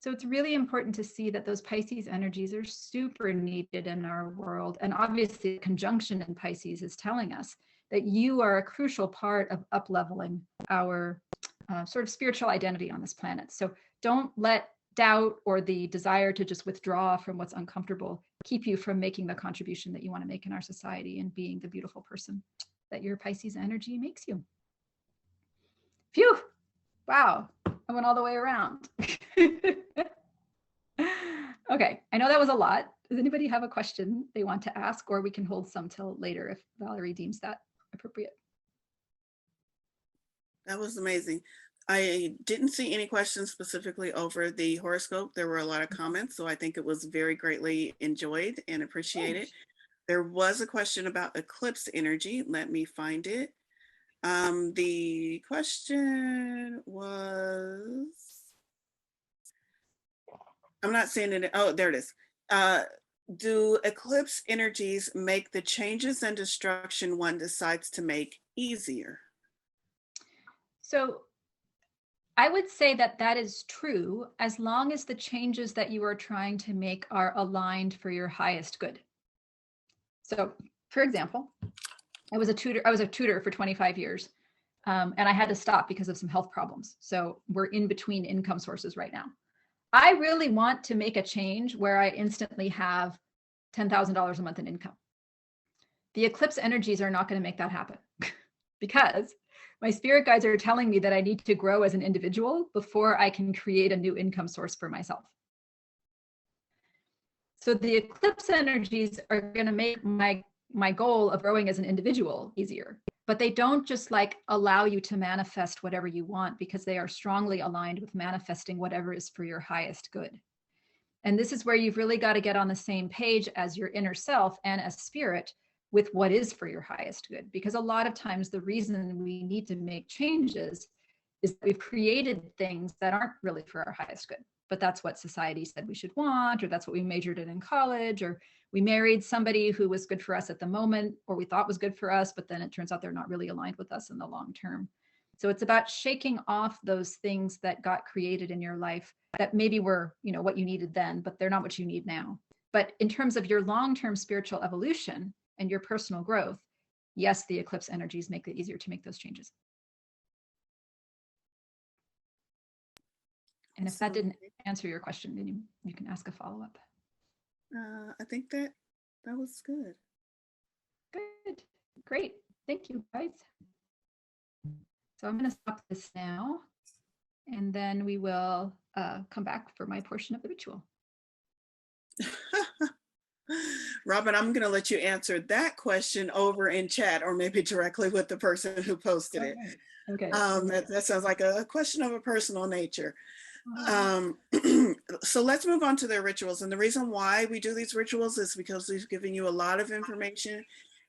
So it's really important to see that those Pisces energies are super needed in our world. And obviously the conjunction in Pisces is telling us that you are a crucial part of up-leveling our sort of spiritual identity on this planet. So don't let doubt or the desire to just withdraw from what's uncomfortable keep you from making the contribution that you want to make in our society and being the beautiful person that your Pisces energy makes you. Phew! Wow, I went all the way around. Okay, I know that was a lot. Does anybody have a question they want to ask, or we can hold some till later if Valorie deems that appropriate? That was amazing. I didn't see any questions specifically over the horoscope. There were a lot of comments, so I think it was very greatly enjoyed and appreciated. There was a question about eclipse energy. Let me find it. The question was, I'm not seeing it. Oh, there it is. Do eclipse energies make the changes and destruction one decides to make easier? So I would say that that is true as long as the changes that you are trying to make are aligned for your highest good. So, for example, I was a tutor for 25 years, and I had to stop because of some health problems. So we're in between income sources right now. I really want to make a change where I instantly have $10,000 a month in income. The eclipse energies are not going to make that happen because my spirit guides are telling me that I need to grow as an individual before I can create a new income source for myself. So the eclipse energies are going to make my goal of growing as an individual easier, but they don't just like allow you to manifest whatever you want, because they are strongly aligned with manifesting whatever is for your highest good. And this is where you've really got to get on the same page as your inner self and as spirit with what is for your highest good. Because a lot of times the reason we need to make changes is that we've created things that aren't really for our highest good, but that's what society said we should want, or that's what we majored in college, or we married somebody who was good for us at the moment, or we thought was good for us, but then it turns out they're not really aligned with us in the long term. So it's about shaking off those things that got created in your life that maybe were, what you needed then, but they're not what you need now. But in terms of your long-term spiritual evolution and your personal growth, yes, the eclipse energies make it easier to make those changes. And if that didn't answer your question, then you can ask a follow-up. I think that was good. Good, great, thank you, guys. So I'm going to stop this now, and then we will come back for my portion of the ritual. Robin, I'm going to let you answer that question over in chat, or maybe directly with the person who posted it. Okay. That sounds like a question of a personal nature. So let's move on to their rituals. And the reason why we do these rituals is because we've given you a lot of information,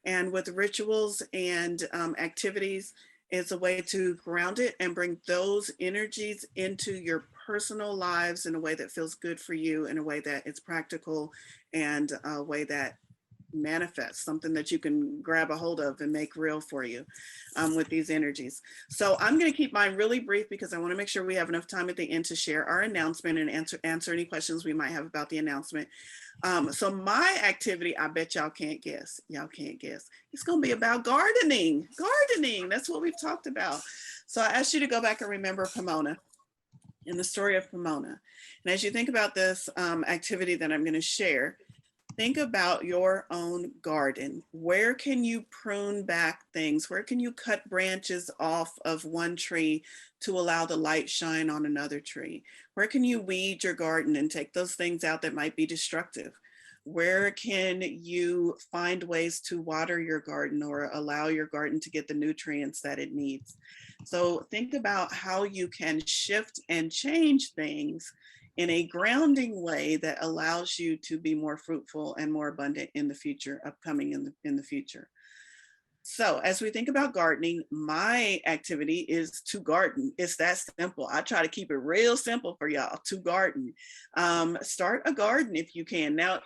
and with rituals and activities, it's a way to ground it and bring those energies into your personal lives in a way that feels good for you, in a way that it's practical, and a way that manifest, something that you can grab a hold of and make real for you with these energies. So I'm going to keep mine really brief because I want to make sure we have enough time at the end to share our announcement and answer any questions we might have about the announcement. So my activity, I bet y'all can't guess. Y'all can't guess. It's going to be about gardening. Gardening. That's what we've talked about. So I asked you to go back and remember Pomona and the story of Pomona. And as you think about this activity that I'm going to share, think about your own garden. Where can you prune back things? Where can you cut branches off of one tree to allow the light shine on another tree? Where can you weed your garden and take those things out that might be destructive? Where can you find ways to water your garden or allow your garden to get the nutrients that it needs? So think about how you can shift and change things in a grounding way that allows you to be more fruitful and more abundant in the future, upcoming in the future. So as we think about gardening, my activity is to garden. It's that simple. I try to keep it real simple for y'all to garden. Start a garden if you can. Now,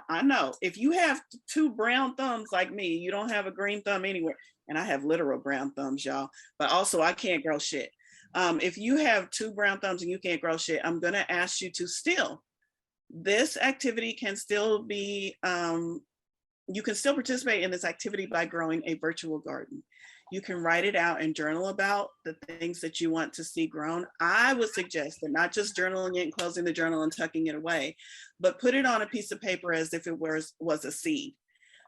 I know if you have two brown thumbs like me, you don't have a green thumb anywhere. And I have literal brown thumbs, y'all, but also I can't grow shit. If you have two brown thumbs and you can't grow shit, I'm going to ask you to still. This activity can still be, you can still participate in this activity by growing a virtual garden. You can write it out and journal about the things that you want to see grown. I would suggest that not just journaling it and closing the journal and tucking it away, but put it on a piece of paper as if it was a seed.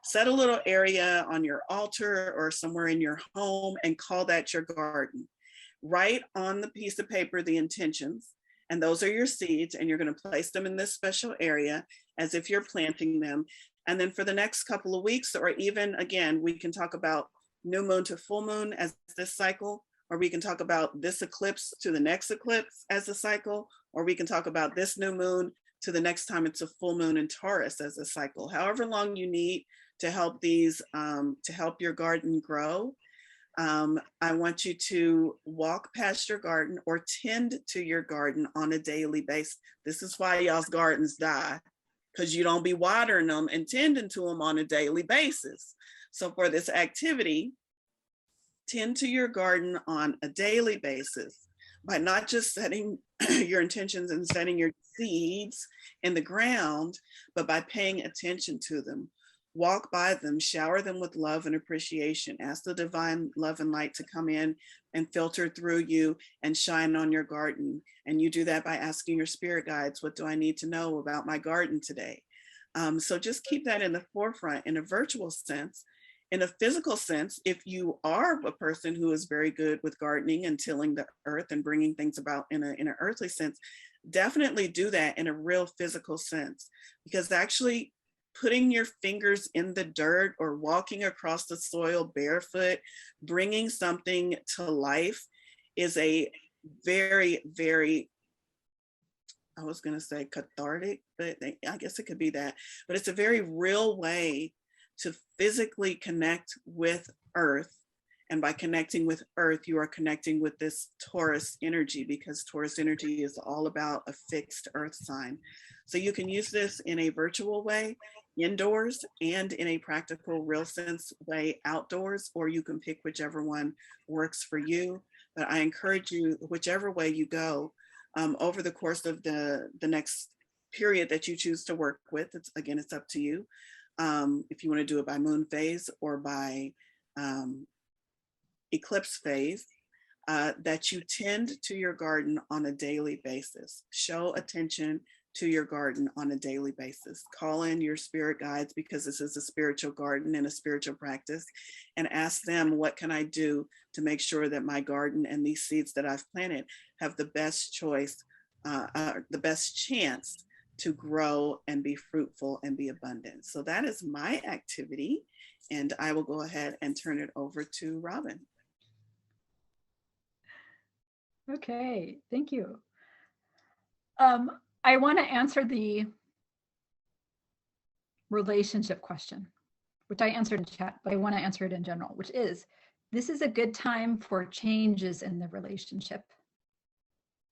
Set a little area on your altar or somewhere in your home and call that your garden. Write on the piece of paper the intentions, and those are your seeds, and you're going to place them in this special area as if you're planting them. And then for the next couple of weeks, or even again, we can talk about new moon to full moon as this cycle, or we can talk about this eclipse to the next eclipse as a cycle, or we can talk about this new moon to the next time it's a full moon in Taurus as a cycle. However long you need to help these, to help your garden grow. I want you to walk past your garden or tend to your garden on a daily basis. This is why y'all's gardens die, because you don't be watering them and tending to them on a daily basis. So for this activity, tend to your garden on a daily basis by not just setting your intentions and setting your seeds in the ground, but by paying attention to them. Walk by them, shower them with love and appreciation. Ask the divine love and light to come in and filter through you and shine on your garden. And you do that by asking your spirit guides, what do I need to know about my garden today? So just keep that in the forefront in a virtual sense. In a physical sense, if you are a person who is very good with gardening and tilling the earth and bringing things about in an earthly sense, definitely do that in a real physical sense, because actually putting your fingers in the dirt or walking across the soil barefoot, bringing something to life is a very, very, I was going to say cathartic, but I guess it could be that, but it's a very real way to physically connect with Earth. And by connecting with Earth, you are connecting with this Taurus energy, because Taurus energy is all about a fixed Earth sign. So you can use this in a virtual way, indoors, and in a practical, real sense way outdoors, or you can pick whichever one works for you. But I encourage you, whichever way you go, over the course of the next period that you choose to work with, it's up to you. If you want to do it by moon phase or by eclipse phase, that you tend to your garden on a daily basis. Show attention to your garden on a daily basis. Call in your spirit guides, because this is a spiritual garden and a spiritual practice, and ask them, what can I do to make sure that my garden and these seeds that I've planted have the best choice, the best chance to grow and be fruitful and be abundant. So that is my activity, and I will go ahead and turn it over to Robin. Okay, thank you. I want to answer the relationship question, which I answered in chat, but I want to answer it in general, which is, this is a good time for changes in the relationship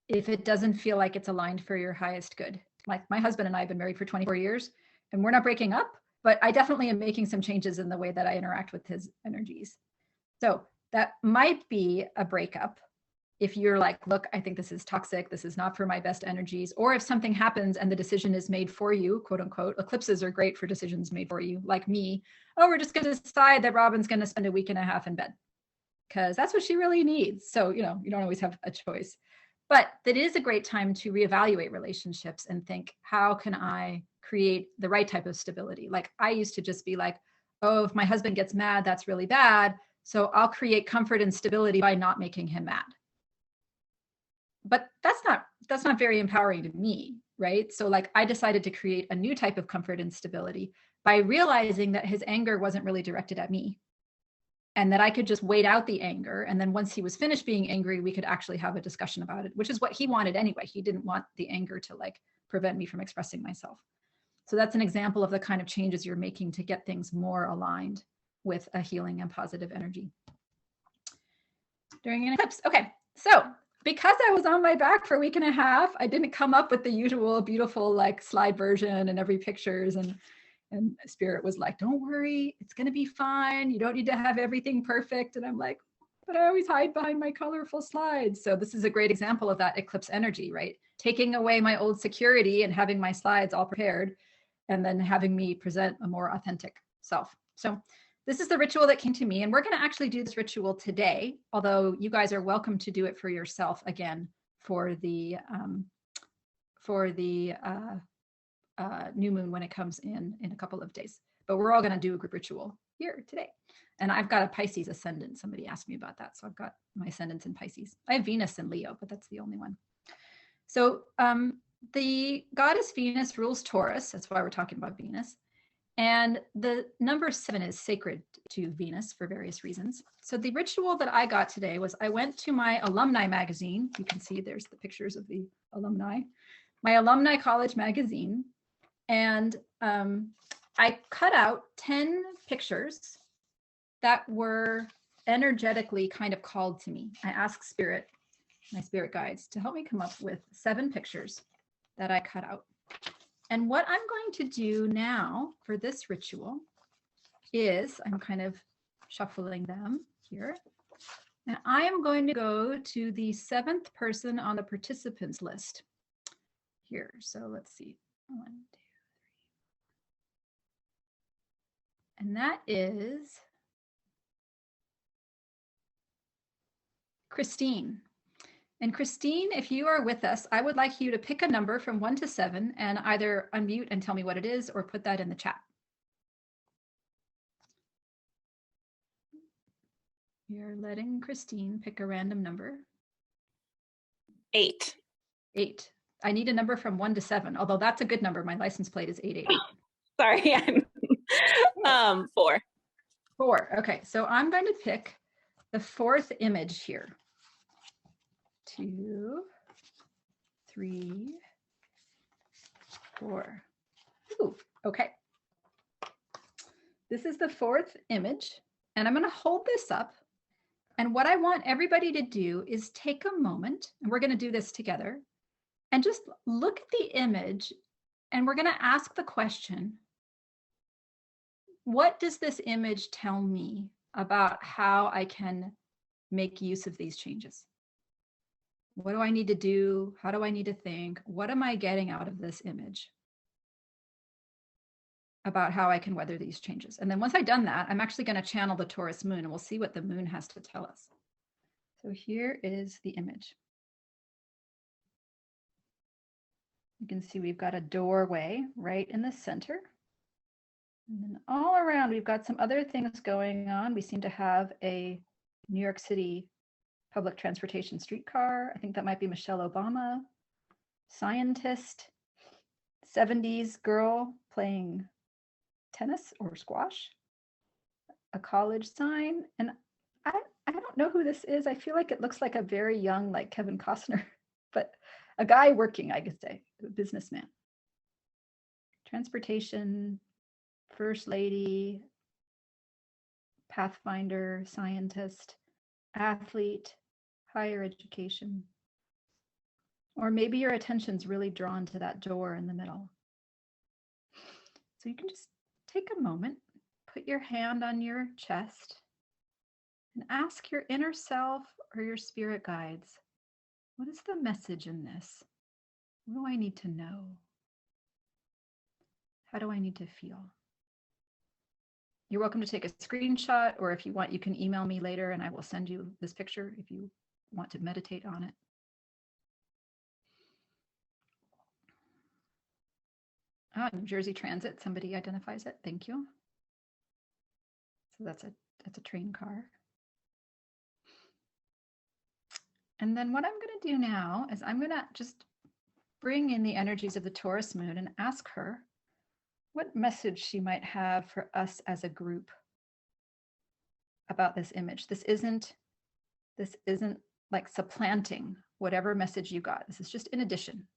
if it doesn't feel like it's aligned for your highest good. Like my husband and I have been married for 24 years and we're not breaking up, but I definitely am making some changes in the way that I interact with his energies. So that might be a breakup. If you're like, look, I think this is toxic, this is not for my best energies, or if something happens and the decision is made for you, quote unquote, eclipses are great for decisions made for you, like me. Oh, we're just going to decide that Robin's going to spend a week and a half in bed because that's what she really needs. So, you know, you don't always have a choice. But that is a great time to reevaluate relationships and think, how can I create the right type of stability? Like I used to just be like, oh, if my husband gets mad, that's really bad. So I'll create comfort and stability by not making him mad. But that's not very empowering to me, right? So like I decided to create a new type of comfort and stability by realizing that his anger wasn't really directed at me, and that I could just wait out the anger. And then once he was finished being angry, we could actually have a discussion about it, which is what he wanted anyway. He didn't want the anger to like prevent me from expressing myself. So that's an example of the kind of changes you're making to get things more aligned with a healing and positive energy during an eclipse. Okay, so because I was on my back for a week and a half, I didn't come up with the usual beautiful like slide version and every pictures, and Spirit was like, don't worry, it's going to be fine. You don't need to have everything perfect. And I'm like, but I always hide behind my colorful slides. So this is a great example of that eclipse energy, right? Taking away my old security and having my slides all prepared, and then having me present a more authentic self. So this is the ritual that came to me, and we're going to actually do this ritual today, although you guys are welcome to do it for yourself again for the new moon when it comes in a couple of days. But we're all going to do a group ritual here today. And I've got a Pisces ascendant. Somebody asked me about that. So I've got my ascendants in Pisces. I have Venus in Leo, but that's the only one. So the goddess Venus rules Taurus. That's why we're talking about Venus. And the number 7 is sacred to Venus for various reasons. So the ritual that I got today was I went to my alumni magazine. You can see there's the pictures of the alumni. My alumni college magazine. And I cut out 10 pictures that were energetically kind of called to me. I asked Spirit, my spirit guides, to help me come up with 7 pictures that I cut out. And what I'm going to do now for this ritual is I'm kind of shuffling them here. And I am going to go to the 7th person on the participants list here. So let's see. 1, 2, 3. And that is Christine. And Christine, if you are with us, I would like you to pick a number from 1 to 7 and either unmute and tell me what it is or put that in the chat. You're letting Christine pick a random number. 8. 8. I need a number from 1 to 7, although that's a good number. My license plate is 888. Sorry, I'm 4. 4. Okay, so I'm going to pick the 4th image here. 2, 3, 4. Ooh, okay. This is the 4th image, and I'm going to hold this up. And what I want everybody to do is take a moment, and we're going to do this together, and just look at the image, and we're going to ask the question, what does this image tell me about how I can make use of these changes? What do I need to do? How do I need to think? What am I getting out of this image about how I can weather these changes? And then once I've done that, I'm actually going to channel the Taurus moon, and we'll see what the moon has to tell us. So here is the image. You can see we've got a doorway right in the center. And then all around, we've got some other things going on. We seem to have a New York City public transportation streetcar. I think that might be Michelle Obama. Scientist, 70s girl playing tennis or squash. A college sign. And I don't know who this is. I feel like it looks like a very young, like Kevin Costner, but a guy working, I could say, a businessman. Transportation, first lady, pathfinder, scientist, athlete, higher education. Or maybe your attention's really drawn to that door in the middle. So you can just take a moment, put your hand on your chest, and ask your inner self or your spirit guides, what is the message in this? What do I need to know? How do I need to feel? You're welcome to take a screenshot, or if you want, you can email me later and I will send you this picture if you want to meditate on it. Ah, New Jersey Transit, somebody identifies it. Thank you. So that's a train car. And then what I'm going to do now is I'm going to just bring in the energies of the Taurus moon and ask her what message she might have for us as a group about this image. This isn't like supplanting whatever message you got. This is just in addition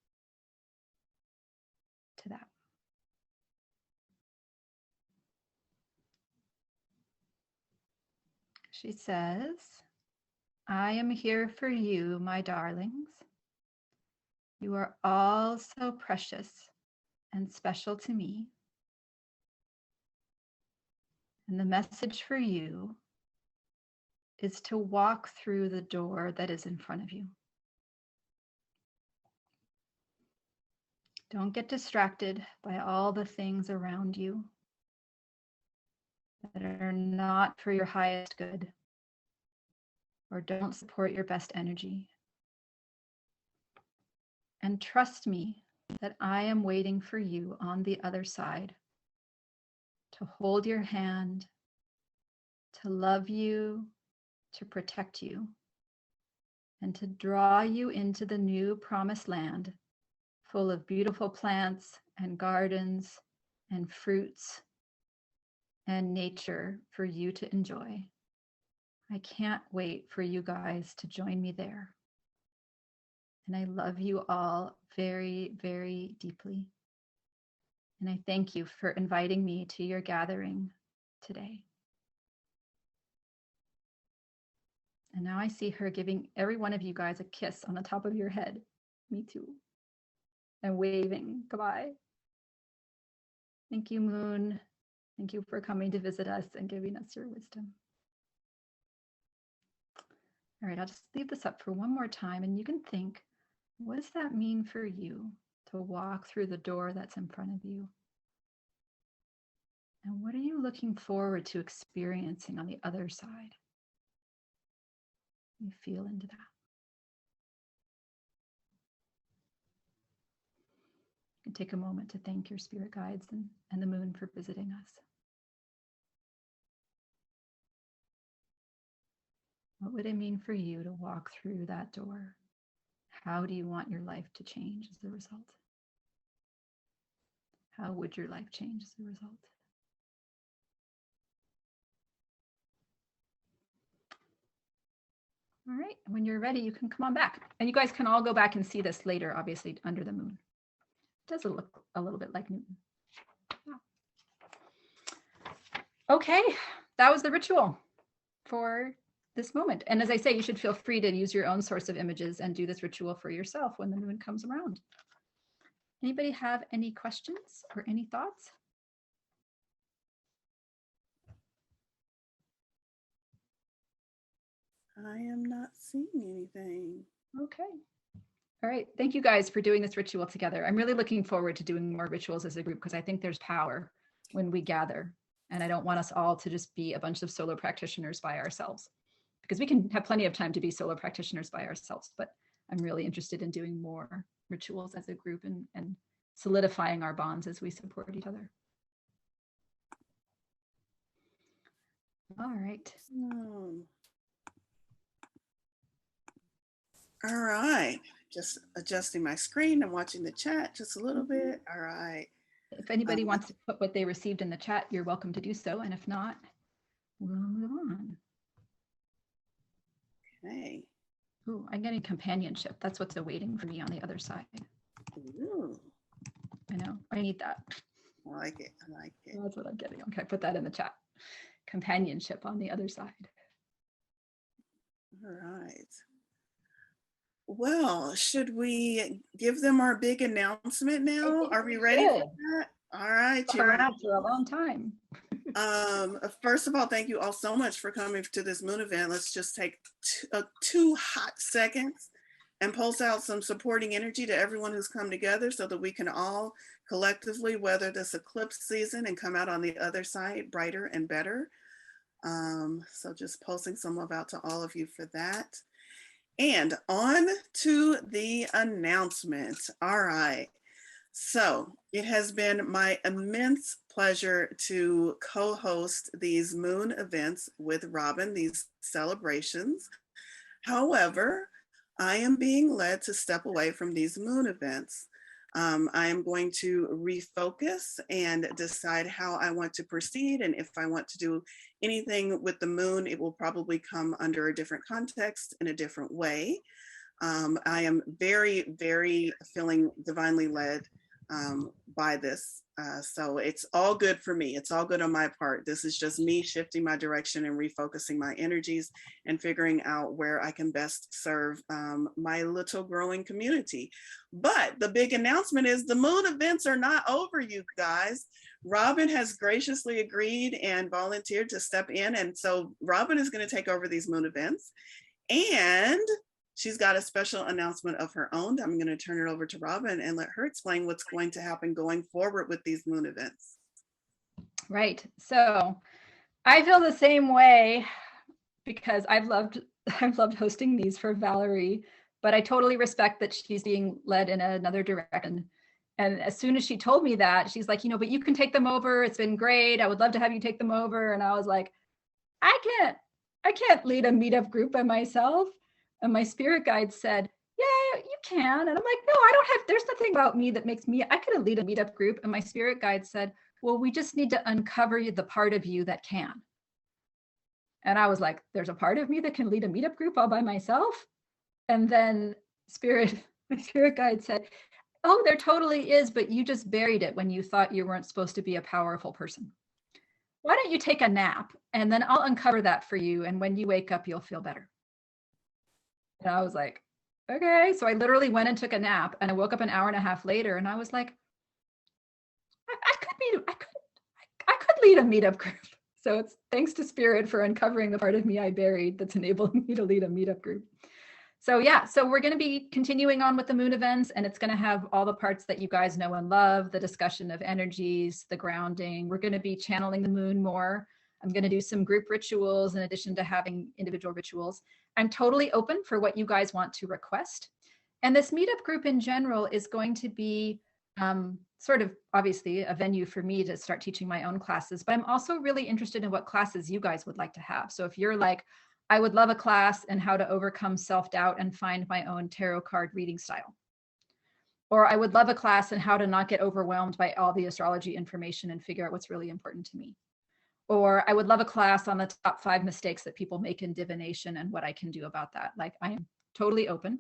to that. She says, I am here for you, my darlings. You are all so precious and special to me. And the message for you is to walk through the door that is in front of you. Don't get distracted by all the things around you that are not for your highest good or don't support your best energy. And trust me that I am waiting for you on the other side to hold your hand, to love you, to protect you, and to draw you into the new promised land full of beautiful plants and gardens and fruits and nature for you to enjoy. I can't wait for you guys to join me there. And I love you all very, very deeply. And I thank you for inviting me to your gathering today. And now I see her giving every one of you guys a kiss on the top of your head. Me too. And waving goodbye. Thank you, Moon. Thank you for coming to visit us and giving us your wisdom. All right, I'll just leave this up for one more time and you can think, what does that mean for you to walk through the door that's in front of you? And what are you looking forward to experiencing on the other side? You feel into that. You can take a moment to thank your spirit guides and the moon for visiting us. What would it mean for you to walk through that door? How do you want your life to change as a result? How would your life change as a result? All right, when you're ready, you can come on back. And you guys can all go back and see this later, obviously, under the moon. It does look a little bit like Newton. Okay, that was the ritual for this moment. And as I say, you should feel free to use your own source of images and do this ritual for yourself when the moon comes around. Anybody have any questions or any thoughts? I am not seeing anything. Okay. All right. Thank you guys for doing this ritual together. I'm really looking forward to doing more rituals as a group because I think there's power when we gather. And I don't want us all to just be a bunch of solo practitioners by ourselves because we can have plenty of time to be solo practitioners by ourselves. But I'm really interested in doing more rituals as a group and solidifying our bonds as we support each other. All right. All right. Just adjusting my screen and watching the chat just a little bit. All right. If anybody wants to put what they received in the chat, you're welcome to do so. And if not, we'll move on. Okay. Ooh, I'm getting companionship. That's what's awaiting for me on the other side. Ooh, I know, I need that. I like it. I like it. That's what I'm getting. Okay, put that in the chat. Companionship on the other side. All right. Well, should we give them our big announcement now? Are we ready for that? All right, Stuck Sharon. around for a long time. First of all, thank you all so much for coming to this moon event. Let's just take 2 hot seconds and pulse out some supporting energy to everyone who's come together so that we can all collectively weather this eclipse season and come out on the other side brighter and better. So just pulsing some love out to all of you for that. And on to the announcement. All right. So it has been my immense pleasure to co-host these moon events with Robin, these celebrations. However, I am being led to step away from these moon events. I am going to refocus and decide how I want to proceed. And if I want to do anything with the moon, it will probably come under a different context in a different way. I am very, very feeling divinely led by this. So it's all good for me. It's all good on my part. This is just me shifting my direction and refocusing my energies and figuring out where I can best serve my little growing community. But the big announcement is the moon events are not over, you guys. Robin has graciously agreed and volunteered to step in. And so Robin is going to take over these moon events. And she's got a special announcement of her own. I'm going to turn it over to Robin and let her explain what's going to happen going forward with these moon events. Right. So I feel the same way because I've loved hosting these for Valorie, but I totally respect that she's being led in another direction. And as soon as she told me that, she's like, but you can take them over. It's been great. I would love to have you take them over. And I was like, I can't lead a meetup group by myself. And my spirit guide said, yeah, you can. And I'm like, no, I don't have, there's nothing about me that makes me, I couldn't lead a meetup group. And my spirit guide said, well, we just need to uncover the part of you that can. And I was like, there's a part of me that can lead a meetup group all by myself. And then my spirit guide said, oh, there totally is, but you just buried it when you thought you weren't supposed to be a powerful person. Why don't you take a nap? And then I'll uncover that for you. And when you wake up, you'll feel better. And I was like, okay. So I literally went and took a nap and I woke up an hour and a half later and I was like, I could lead a meetup group. So it's thanks to Spirit for uncovering the part of me I buried that's enabling me to lead a meetup group. So yeah, so we're going to be continuing on with the moon events and it's going to have all the parts that you guys know and love, the discussion of energies, the grounding. We're going to be channeling the moon more. I'm going to do some group rituals in addition to having individual rituals. I'm totally open for what you guys want to request. And this meetup group in general is going to be sort of obviously a venue for me to start teaching my own classes, but I'm also really interested in what classes you guys would like to have. So if you're like, I would love a class in how to overcome self-doubt and find my own tarot card reading style. Or I would love a class in how to not get overwhelmed by all the astrology information and figure out what's really important to me. Or I would love a class on the top 5 mistakes that people make in divination and what I can do about that. Like, I am totally open.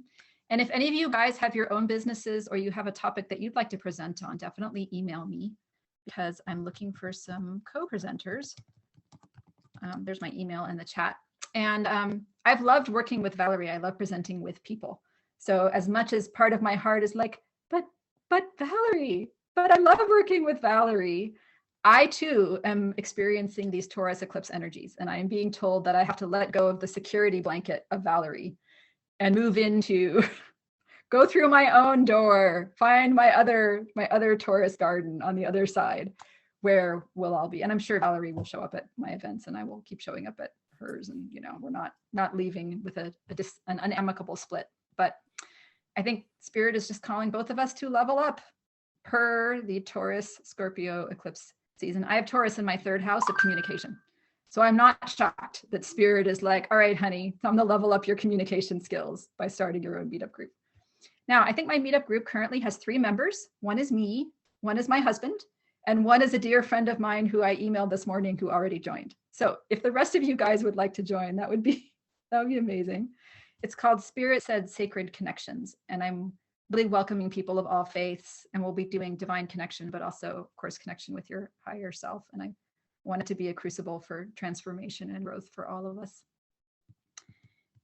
And if any of you guys have your own businesses or you have a topic that you'd like to present on, definitely email me because I'm looking for some co-presenters. There's my email in the chat. And I've loved working with Valorie. I love presenting with people. So as much as part of my heart is like, but Valorie, but I love working with Valorie. I too am experiencing these Taurus eclipse energies, and I am being told that I have to let go of the security blanket of Valorie and move into, go through my own door, find my other Taurus garden on the other side, where we'll all be. And I'm sure Valorie will show up at my events, and I will keep showing up at hers. And we're not leaving with an unamicable split. But I think Spirit is just calling both of us to level up per the Taurus Scorpio eclipse season. I have Taurus in my 3rd house of communication. So I'm not shocked that Spirit is like, all right, honey, time to level up your communication skills by starting your own meetup group. Now, I think my meetup group currently has 3 members. One is me, one is my husband, and one is a dear friend of mine who I emailed this morning who already joined. So if the rest of you guys would like to join, that would be amazing. It's called Spirit Said Sacred Connections. And I'm really welcoming people of all faiths, and we'll be doing divine connection, but also, of course, connection with your higher self. And I want it to be a crucible for transformation and growth for all of us.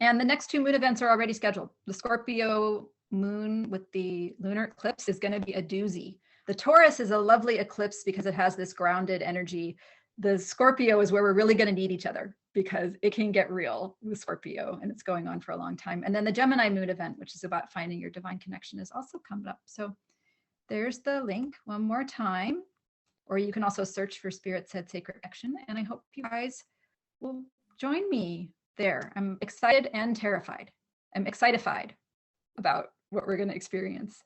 And the next 2 moon events are already scheduled. The Scorpio moon with the lunar eclipse is going to be a doozy. The Taurus is a lovely eclipse because it has this grounded energy. The Scorpio is where we're really going to need each other because it can get real with Scorpio and it's going on for a long time. And then the Gemini moon event, which is about finding your divine connection, is also coming up. So there's the link one more time, or you can also search for Spirit Said Sacred Connection. And I hope you guys will join me there. I'm excited and terrified. I'm excitified about what we're going to experience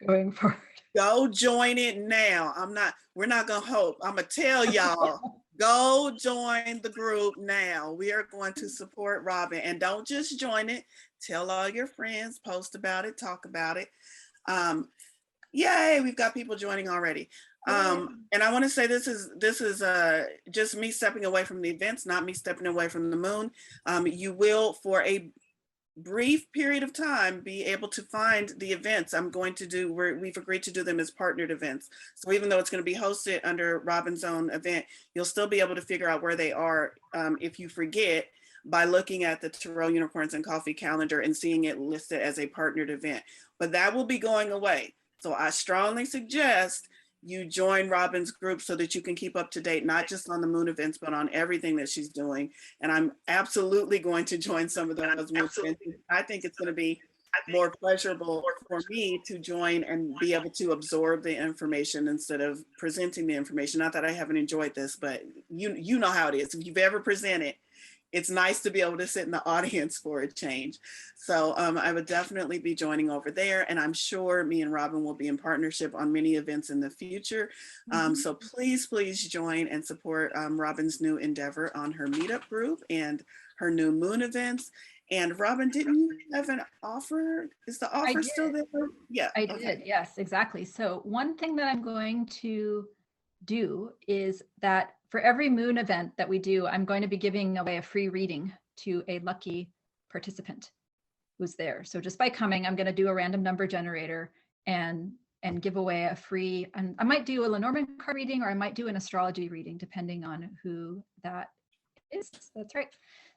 going forward. Go join it now. We're not gonna hope. I'm gonna tell y'all, go join the group now. We are going to support Robin, and don't just join it. Tell all your friends, post about it, talk about it. Yay, we've got people joining already. And I want to say this is just me stepping away from the events, not me stepping away from the moon. You will, for a brief period of time, be able to find the events I'm going to do. We've agreed to do them as partnered events. So even though it's going to be hosted under Robin's own event, you'll still be able to figure out where they are if you forget, by looking at the Tarot Unicorns and Coffee calendar and seeing it listed as a partnered event. But that will be going away. So I strongly suggest you join Robin's group so that you can keep up to date, not just on the moon events, but on everything that she's doing. And I'm absolutely going to join some of those moon events. I think it's going to be more pleasurable for me to join and be able to absorb the information instead of presenting the information. Not that I haven't enjoyed this, but you know how it is. If you've ever presented, it's nice to be able to sit in the audience for a change. So I would definitely be joining over there. And I'm sure me and Robin will be in partnership on many events in the future. So please join and support Robin's new endeavor on her meetup group and her new moon events. And Robin, didn't you have an offer? Is the offer still there? Yeah. I did, yes, exactly. So one thing that I'm going to do is that for every moon event that we do, I'm going to be giving away a free reading to a lucky participant who's there. So just by coming, I'm going to do a random number generator and give away a free, and I might do a Lenormand card reading, or I might do an astrology reading, depending on who that is. That's right.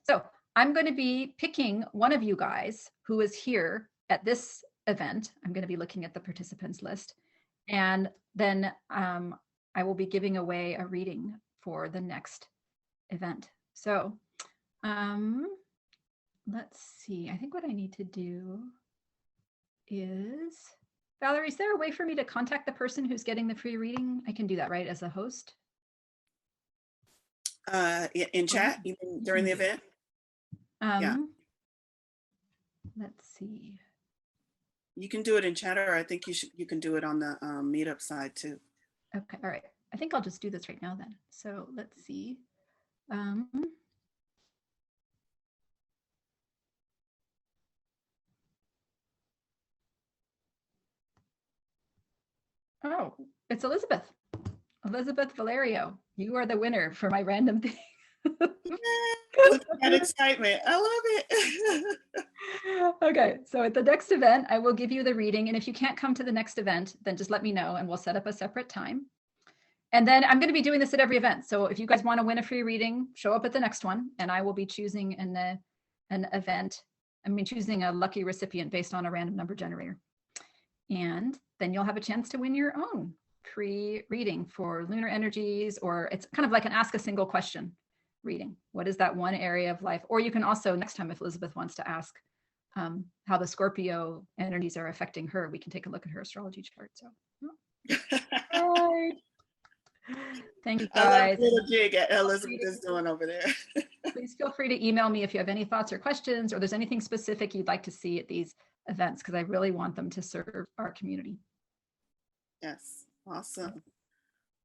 So I'm going to be picking one of you guys who is here at this event. I'm going to be looking at the participants list, and then I will be giving away a reading for the next event. So let's see. I think what I need to do is, Valorie, is there a way for me to contact the person who's getting the free reading? I can do that, right, as a host? In chat, even during the event? Yeah. Let's see. You can do it in chat, or I think you can do it on the meetup side too. Okay, all right. I think I'll just do this right now then. So let's see. Oh, it's Elizabeth. Elizabeth Valerio. You are the winner for my random thing. Look at that excitement. I love it. Okay, so at the next event, I will give you the reading. And if you can't come to the next event, then just let me know and we'll set up a separate time. And then I'm going to be doing this at every event. So if you guys want to win a free reading, show up at the next one and I will be choosing an event. Choosing a lucky recipient based on a random number generator. And then you'll have a chance to win your own free reading for lunar energies, or it's kind of like an ask a single question reading. What is that one area of life? Or you can also, next time, if Elizabeth wants to ask how the Scorpio energies are affecting her, we can take a look at her astrology chart. So, right. Thank you, guys. I love the little jig Elizabeth is doing over there. Please feel free to email me if you have any thoughts or questions, or there's anything specific you'd like to see at these events, because I really want them to serve our community. Yes, awesome.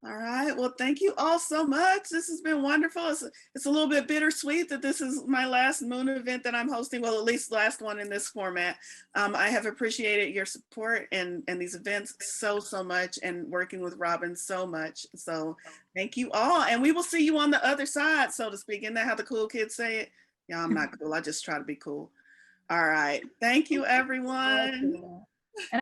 All right, well, thank you all so much. This has been wonderful. It's a little bit bittersweet that this is my last moon event that I'm hosting, well, at least last one in this format. I have appreciated your support and these events so much, and working with Robin so much. So thank you all, and we will see you on the other side, so to speak. Isn't that how the cool kids say it? Yeah, I'm not cool. I just try to be cool. All right, thank you, everyone. And